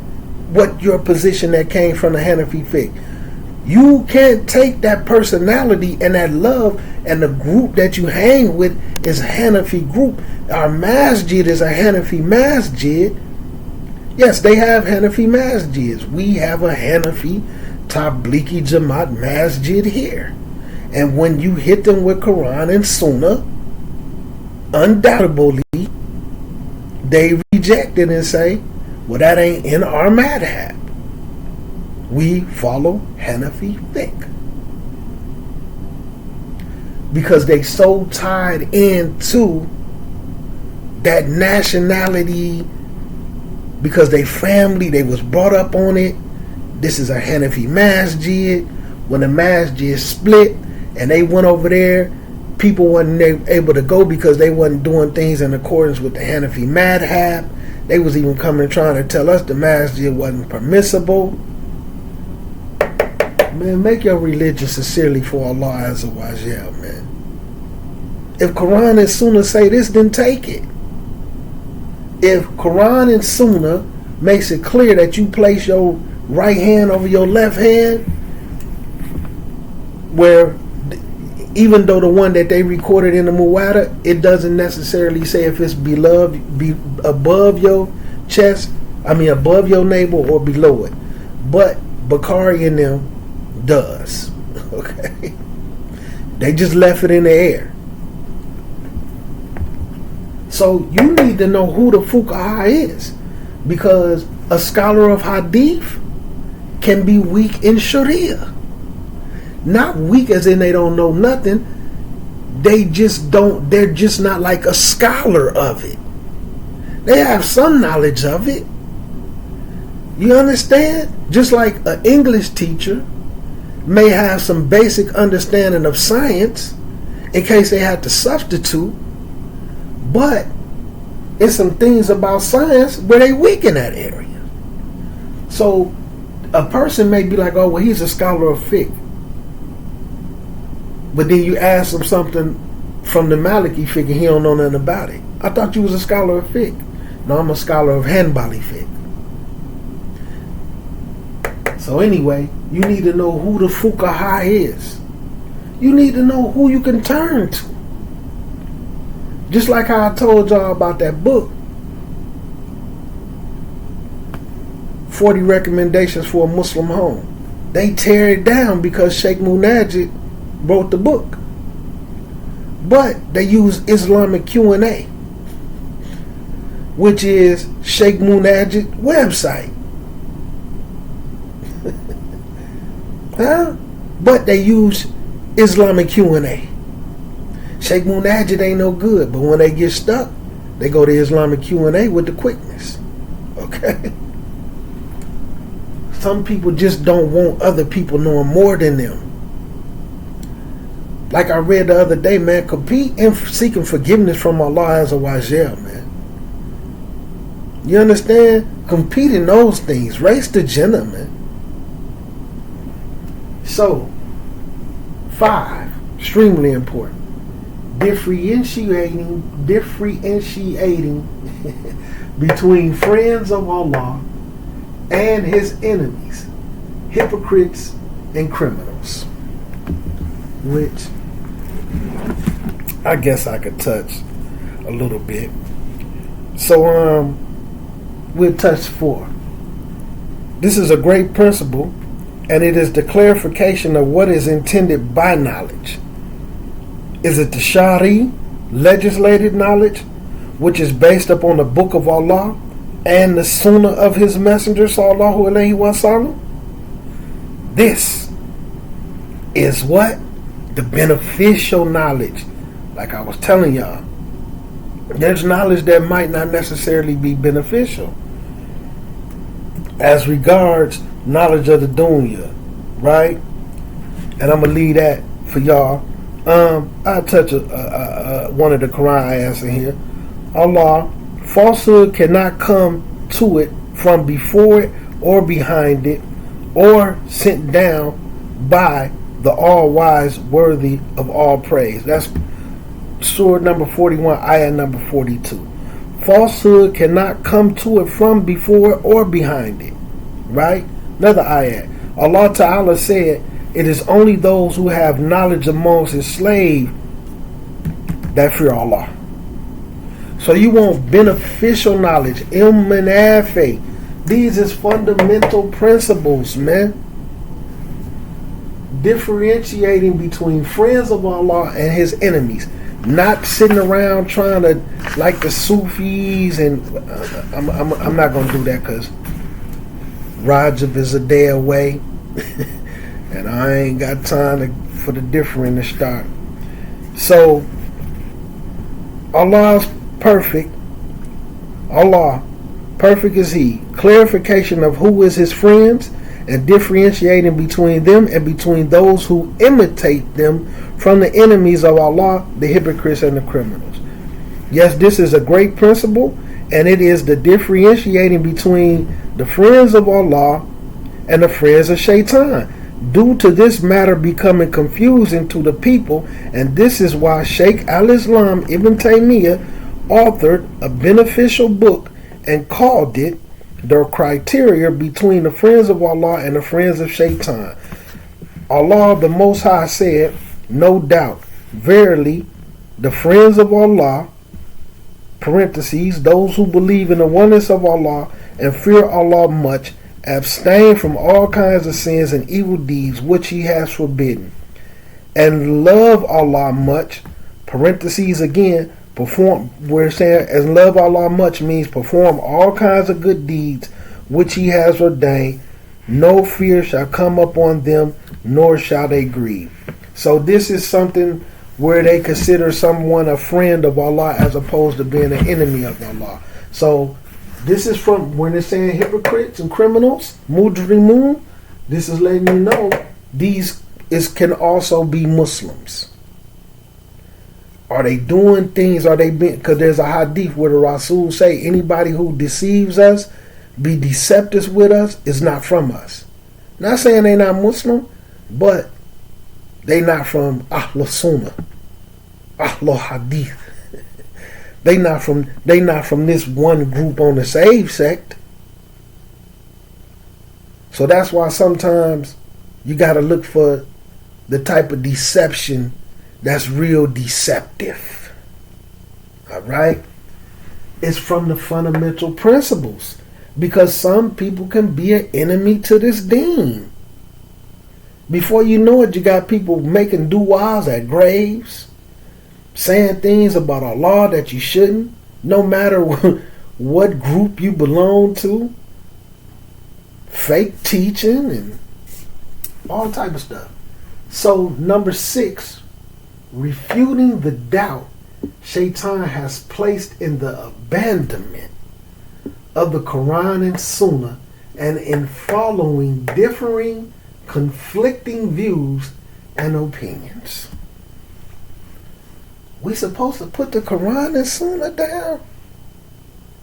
what your position that came from the Hanafi fiqh. You can't take that personality and that love and the group that you hang with is a Hanafi group. Our masjid is a Hanafi masjid. Yes, they have Hanafi masjids. We have a Hanafi Tablighi Jamaat masjid here. And when you hit them with Quran and Sunnah, undoubtedly, they reject it and say, well, that ain't in our madhab. We follow Hanafi fiqh. Because they so tied into that nationality, because they family, they was brought up on it. This is a Hanafi masjid. When the masjid split and they went over there, people wasn't able to go because they wasn't doing things in accordance with the Hanafi madhab. They was even coming trying to tell us the masjid wasn't permissible. Man, make your religion sincerely for Allah Azza wa Jal, man. If Quran and Sunnah say this, then take it. If Quran and Sunnah makes it clear that you place your right hand over your left hand, where even though the one that they recorded in the Muwatta, it doesn't necessarily say if it's above your chest, above your navel or below it. But Bukhari and them does. Okay? They just left it in the air. So you need to know who the fuqaha is, because a scholar of hadith can be weak in Sharia. Not weak as in they don't know nothing. They're just not like a scholar of it. They have some knowledge of it. You understand? Just like an English teacher may have some basic understanding of science in case they had to substitute, but it's some things about science where they weak in that area. So a person may be like, oh, well, he's a scholar of fiqh. But then you ask him something from the Maliki fiqh and he don't know nothing about it. I thought you was a scholar of fiqh. No, I'm a scholar of Hanbali fiqh. So anyway, you need to know who the fuqaha is. You need to know who you can turn to. Just like how I told y'all about that book, 40 Recommendations for a Muslim Home. They tear it down because Sheikh Munajid wrote the book. But they use Islamic Q&A, which is Sheikh Munajid's website. Huh? But they use Islamic Q&A. Sheikh Munajid ain't no good, but when they get stuck, they go to Islamic Q&A with the quickness. Okay? Some people just don't want other people knowing more than them. Like I read the other day, man, compete in seeking forgiveness from Allah Azza wa Jal, man. You understand? Compete in those things. Race to Jannah, man. So, 5, extremely important. Differentiating between friends of Allah and His enemies, hypocrites and criminals, which I guess I could touch a little bit. So we'll touch 4. This is a great principle, and it is the clarification of what is intended by knowledge. Is it the Shari, legislated knowledge, which is based upon the Book of Allah and the Sunnah of His Messenger, sallallahu alaihi wasallam? This is what? The beneficial knowledge. Like I was telling y'all, there's knowledge that might not necessarily be beneficial. As regards knowledge of the dunya, right? And I'm going to leave that for y'all. I'll touch one of the Quran ayahs in here. Allah, falsehood cannot come to it from before it or behind it or sent down by the all-wise, worthy of all praise. That's Surah number 41, ayah number 42. Falsehood cannot come to it from before or behind it. Right? Another ayah. Allah Ta'ala said, it is only those who have knowledge amongst His slaves that fear Allah. So you want beneficial knowledge, ilm nafi. These is fundamental principles, man. Differentiating between friends of Allah and his enemies. Not sitting around trying to, like the Sufis, and I'm not going to do that because Rajab is a day away. And I ain't got time for the differing to start. So, Allah's perfect. Allah, perfect is He. Clarification of who is His friends and differentiating between them and between those who imitate them from the enemies of Allah, the hypocrites and the criminals. Yes, this is a great principle, and it is the differentiating between the friends of Allah and the friends of Shaitan. Due to this matter becoming confusing to the people, and this is why Shaykh al-Islam Ibn Taymiyyah authored a beneficial book and called it The Criteria Between the Friends of Allah and the Friends of Shaitan. Allah the Most High said, no doubt, verily, the friends of Allah, parentheses, those who believe in the oneness of Allah and fear Allah much, abstain from all kinds of sins and evil deeds which He has forbidden, and love Allah much, parentheses again, perform, we're saying as love Allah much means perform all kinds of good deeds which He has ordained. No fear shall come upon them, nor shall they grieve. So this is something where they consider someone a friend of Allah as opposed to being an enemy of Allah. So this is from when they're saying hypocrites and criminals, mujrimun. This is letting you know these can also be Muslims. Are they doing things? Are they being? Because there's a hadith where the Rasul say anybody who deceives us, be deceptive with us, is not from us. Not saying they not Muslim, but they not from Ahlul Sunnah, Ahlul Hadith. They not from this one group on the saved sect. So that's why sometimes you got to look for the type of deception that's real deceptive. All right? It's from the fundamental principles. Because some people can be an enemy to this deen. Before you know it, you got people making du'as at graves, saying things about Allah that you shouldn't, no matter what group you belong to, fake teaching and all type of stuff. So number 6, refuting the doubt Shaitan has placed in the abandonment of the Quran and Sunnah and in following differing, conflicting views and opinions. We supposed to put the Quran and Sunnah down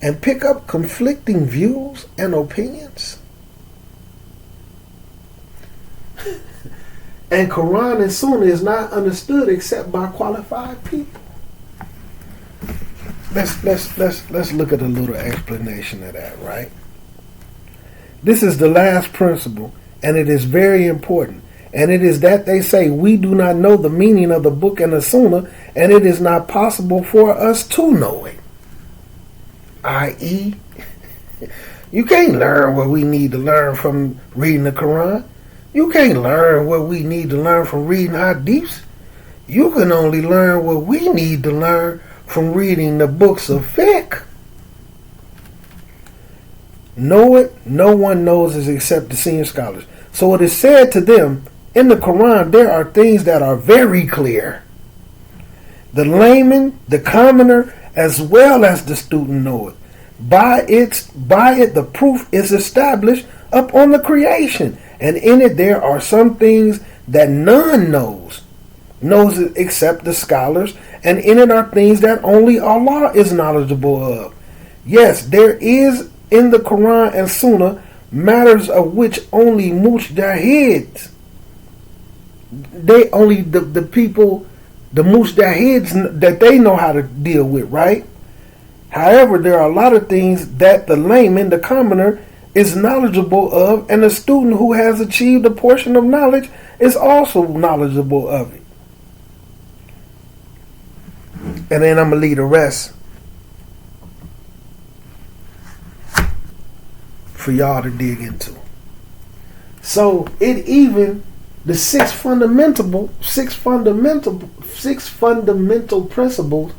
and pick up conflicting views and opinions? And Quran and Sunnah is not understood except by qualified people. Let's look at a little explanation of that, right? This is the last principle, and it is very important. And it is that they say we do not know the meaning of the book and the Sunnah, and it is not possible for us to know it. I.e., you can't learn what we need to learn from reading the Quran. You can't learn what we need to learn from reading hadiths. You can only learn what we need to learn from reading the books of fiqh. Know it, no one knows it except the senior scholars. So it is said to them, in the Quran there are things that are very clear. The layman, the commoner, as well as the student know it. By it the proof is established upon the creation. And in it there are some things that none knows it except the scholars, and in it are things that only Allah is knowledgeable of. Yes, there is in the Quran and Sunnah matters of which only mujtahids, the people, the mujtahids, that they know how to deal with, right? However, there are a lot of things that the layman, the commoner, is knowledgeable of, and the student who has achieved a portion of knowledge is also knowledgeable of it. And then I'm going to leave the rest for y'all to dig into. So it even the six fundamental principles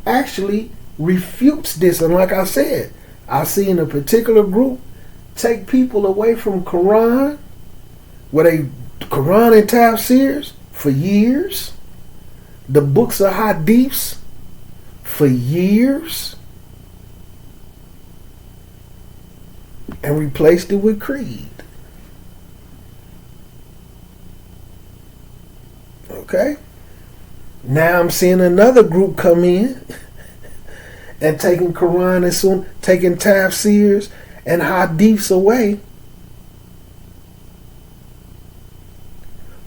actually refutes this. And like I said, I've seen a particular group take people away from Quran, Quran and tafsirs for years, the books of hadiths for years, and replaced it with creed. Okay? Now I'm seeing another group come in and taking Quran and taking tafsirs and hadiths away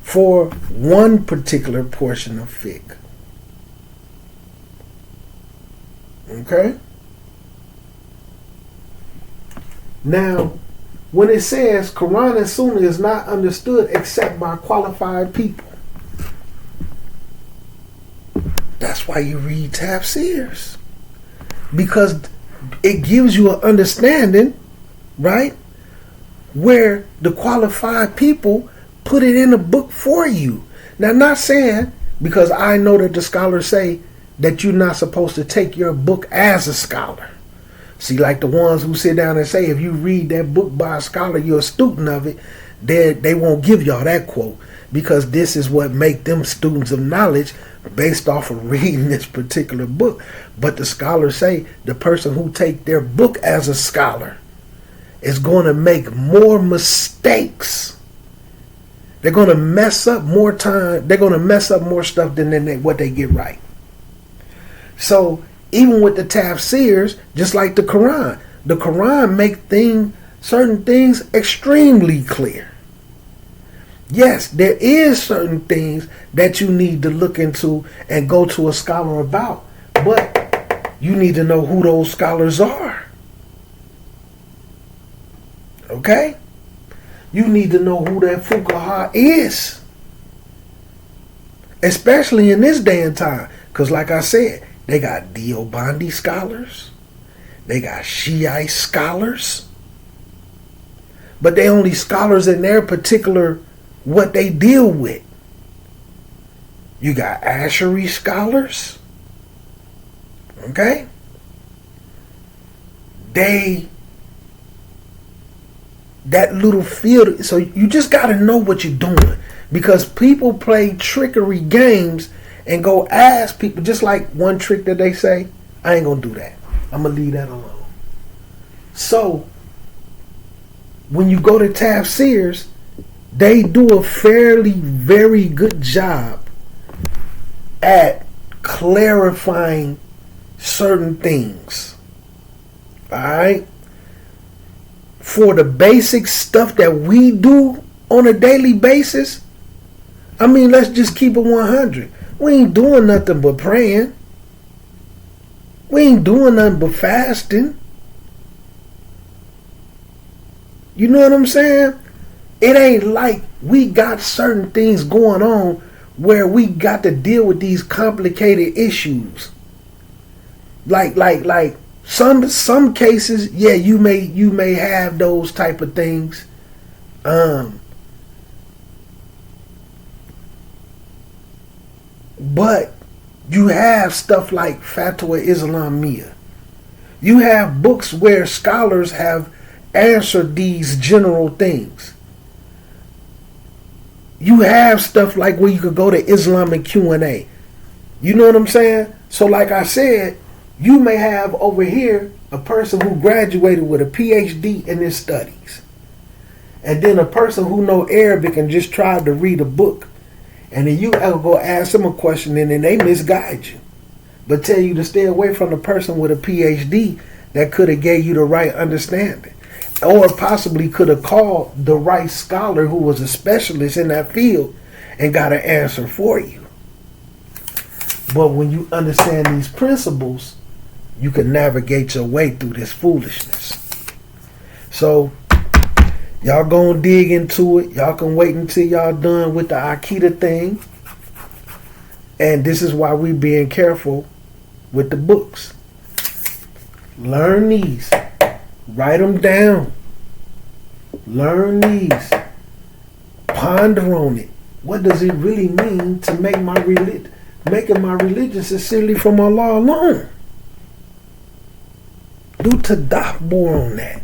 for one particular portion of fiqh. Okay? Now, when it says Quran and Sunnah is not understood except by qualified people, that's why you read tafsirs. Because it gives you an understanding, right, where the qualified people put it in a book for you. Now, not saying, because I know that the scholars say that you're not supposed to take your book as a scholar. See, like the ones who sit down and say, if you read that book by a scholar, you're a student of it, they won't give y'all that quote, because this is what make them students of knowledge based off of reading this particular book. But the scholars say the person who take their book as a scholar is going to make more mistakes. They're going to mess up more time. They're going to mess up more stuff than what they get right. So even with the tafsirs, just like the Quran make certain things extremely clear. Yes, there is certain things that you need to look into and go to a scholar about, but you need to know who those scholars are. Okay? You need to know who that fuqaha is. Especially in this day and time. Because like I said, they got Deobandi scholars. They got Shiite scholars. But they only scholars in their particular what they deal with. You got Ash'ari scholars. Okay? That little field, so you just got to know what you're doing, because people play trickery games and go ask people, just like one trick that they say, I ain't gonna do that, I'm gonna leave that alone. So when you go to tafsirs, they do a very good job at clarifying certain things. Alright? For the basic stuff that we do on a daily basis, I mean, let's just keep it 100. We ain't doing nothing but praying. We ain't doing nothing but fasting. You know what I'm saying? It ain't like we got certain things going on where we got to deal with these complicated issues. Like some cases, yeah, you may have those type of things. But you have stuff like Fatwa Islamiyah. You have books where scholars have answered these general things. You have stuff like where you could go to Islamic Q&A. You know what I'm saying? So like I said, you may have over here a person who graduated with a PhD in his studies. And then a person who know Arabic and just tried to read a book. And then you go ask them a question and then they misguide you. But tell you to stay away from the person with a PhD that could have gave you the right understanding. Or possibly could have called the right scholar who was a specialist in that field and got an answer for you. But when you understand these principles, you can navigate your way through this foolishness. So, y'all gonna dig into it. Y'all can wait until y'all done with the Akida thing. And this is why we being careful with the books. Learn these. Write them down. Learn these. Ponder on it. What does it really mean to making my religion sincerely from Allah alone? Do tadabbur on that.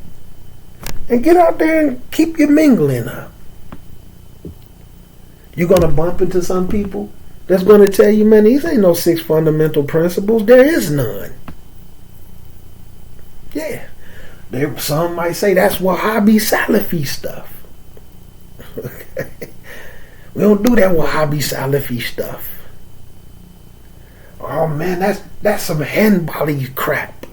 And get out there and keep your mingling up. You're going to bump into some people that's going to tell you, man, these ain't no 6 fundamental principles. There is none. Yeah. Some might say that's Wahhabi Salafi stuff. Okay. We don't do that Wahhabi Salafi stuff. Oh man, that's some Hanbali crap.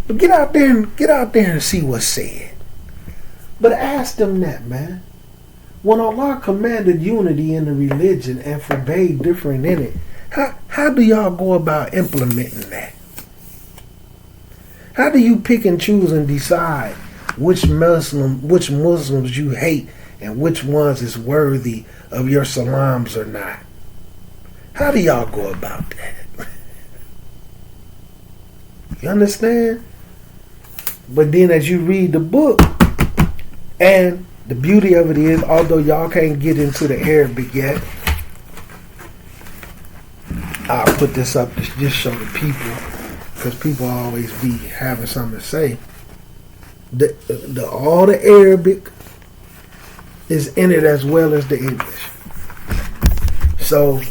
But get out there and see what's said. But ask them that, man. When Allah commanded unity in the religion and forbade different in it, how do y'all go about implementing that? How do you pick and choose and decide which Muslims you hate and which ones is worthy of your salams or not? How do y'all go about that? You understand? But then as you read the book, and the beauty of it is, although y'all can't get into the Arabic yet, I'll put this up to just show the people, because people always be having something to say. All the Arabic is in it as well as the English. So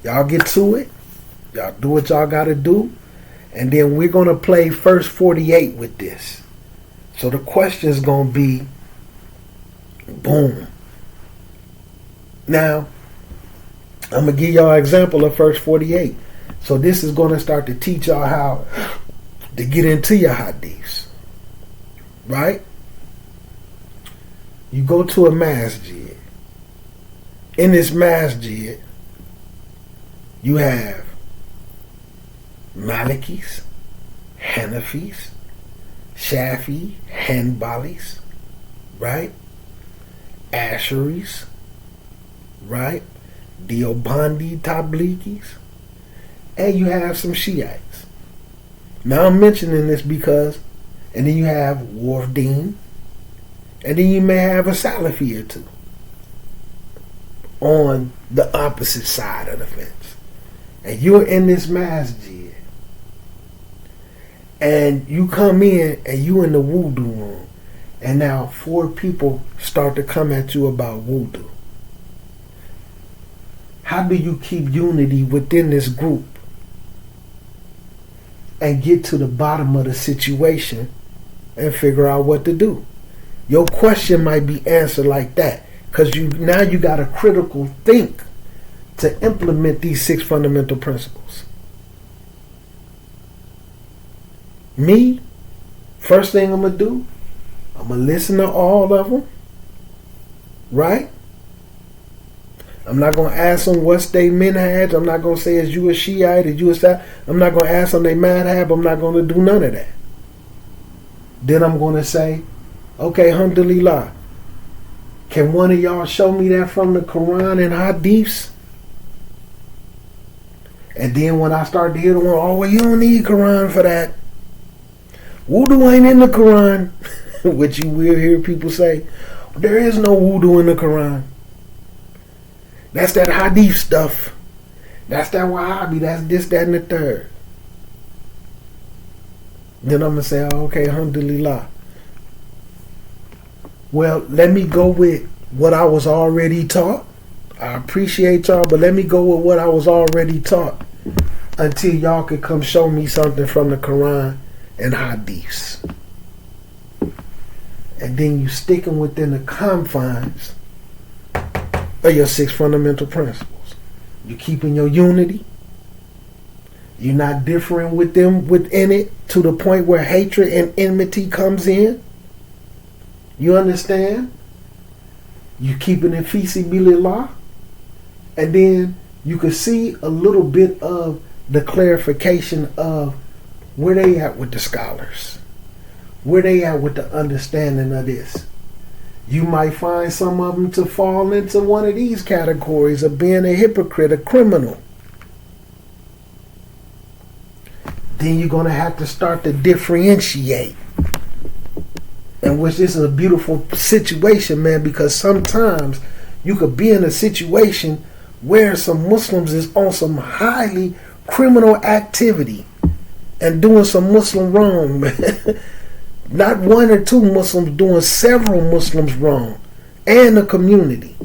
y'all get to it. Y'all do what y'all got to do. And then we're going to play first 48 with this. So the question is going to be, boom. Now, I'm going to give y'all an example of first 48. So this is going to start to teach y'all how to get into your hadiths. Right? You go to a masjid. In this masjid, you have Malikis, Hanafis, Shafi, Hanbalis, right? Asharis, right? Deobandi Tabligis, and you have some Shiites. Now I'm mentioning this because, and then you have Wardeen, and then you may have a Salafi or two on the opposite side of the fence. And you're in this masjid, and you come in and you in the wudu room, and now 4 people start to come at you about wudu. How do you keep unity within this group and get to the bottom of the situation and figure out what to do? Your question might be answered like that, because now you got a critical think to implement these 6 fundamental principles. Me, first thing I'm going to do, I'm going to listen to all of them, right? I'm not going to ask them what's their minhaj. I'm not going to say, is you a Shiite, is you a Shia? I'm not going to ask them their madhab. I'm not going to do none of that. Then I'm going to say, okay, alhamdulillah, can one of y'all show me that from the Quran and hadiths? And then when I start to hear the one, oh, well, you don't need Quran for that. Wudu ain't in the Quran. Which you will hear people say, there is no wudu in the Quran. That's that hadith stuff. That's that Wahhabi. That's this, that, and the third. Then I'm going to say, oh, okay, alhamdulillah. Well, let me go with what I was already taught. I appreciate y'all, but let me go with what I was already taught until y'all could come show me something from the Quran and hadiths. And then you sticking within the confines of your 6 fundamental principles. You keeping your unity. You're not differing with them within it to the point where hatred and enmity comes in. You understand? You keeping it fi sabilillah. And then you can see a little bit of the clarification of where they at with the scholars. Where they at with the understanding of this. You might find some of them to fall into one of these categories of being a hypocrite, a criminal. then you're going to have to start to differentiate. And which this is a beautiful situation, man, because sometimes you could be in a situation where some Muslims is on some highly criminal activity and doing some Muslim wrong, man. Not one or two Muslims, doing several Muslims wrong, and the community.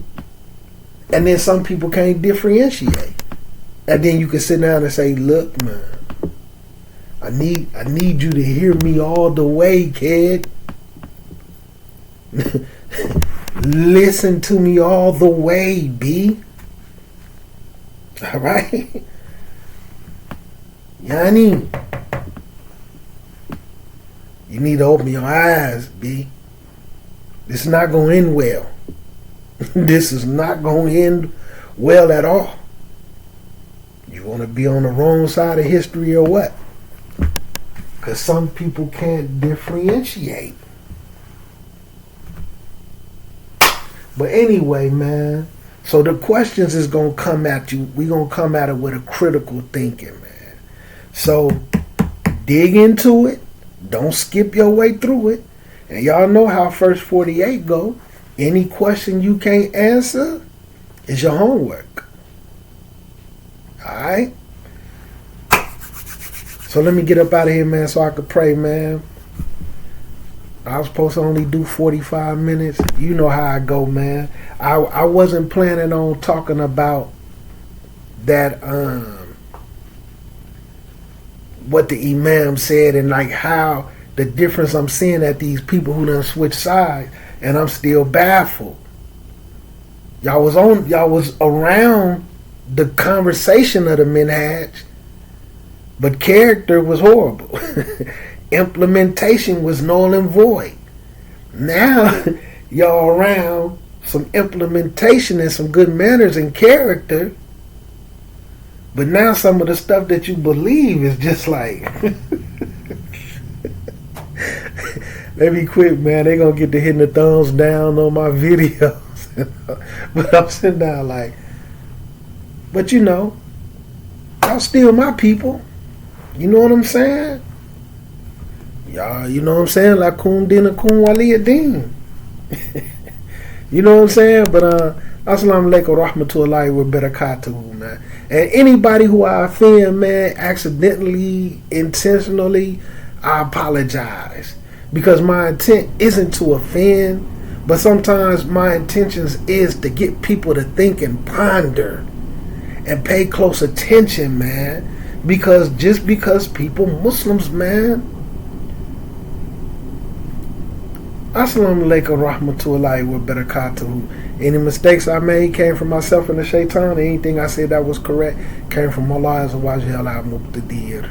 And then some people can't differentiate. And then you can sit down and say, look, man, I need you to hear me all the way, kid. Listen to me all the way, B. All right? Yani, you need to open your eyes, B. This is not going to end well. This is not going to end well at all. You want to be on the wrong side of history or what? Because some people can't differentiate. But anyway, man, so the questions is going to come at you. We're going to come at it with a critical thinking, man. So dig into it. Don't skip your way through it. And y'all know how First 48 go. Any question you can't answer is your homework. Alright? So let me get up out of here, man, so I could pray, man. I was supposed to only do 45 minutes. You know how I go, man. I wasn't planning on talking about that, what the Imam said and like how the difference I'm seeing at these people who done switch sides, and I'm still baffled. Y'all was around the conversation of the Minhaj, but character was horrible. Implementation was null and void. Now y'all around some implementation and some good manners and character, but now some of the stuff that you believe is just like let me quit, man. They gonna get to hitting the thumbs down on my videos. But I'm sitting down like, but you know, y'all still my people. You know what I'm saying? Y'all, you know what I'm saying? La kum dinakum waliyadin. You know what I'm saying? But assalamu alaikum rahmatullahi wa barakatuhu, man. And anybody who I offend, man, accidentally, intentionally, I apologize. Because my intent isn't to offend, but sometimes my intentions is to get people to think and ponder and pay close attention, man. Because just because people, Muslims, man. Assalamu alaikum rahmatullahi wa barakatuhu. Any mistakes I made came from myself and the shaitan. Anything I said that was correct came from Allah Azza wa Jalla Muqtadir.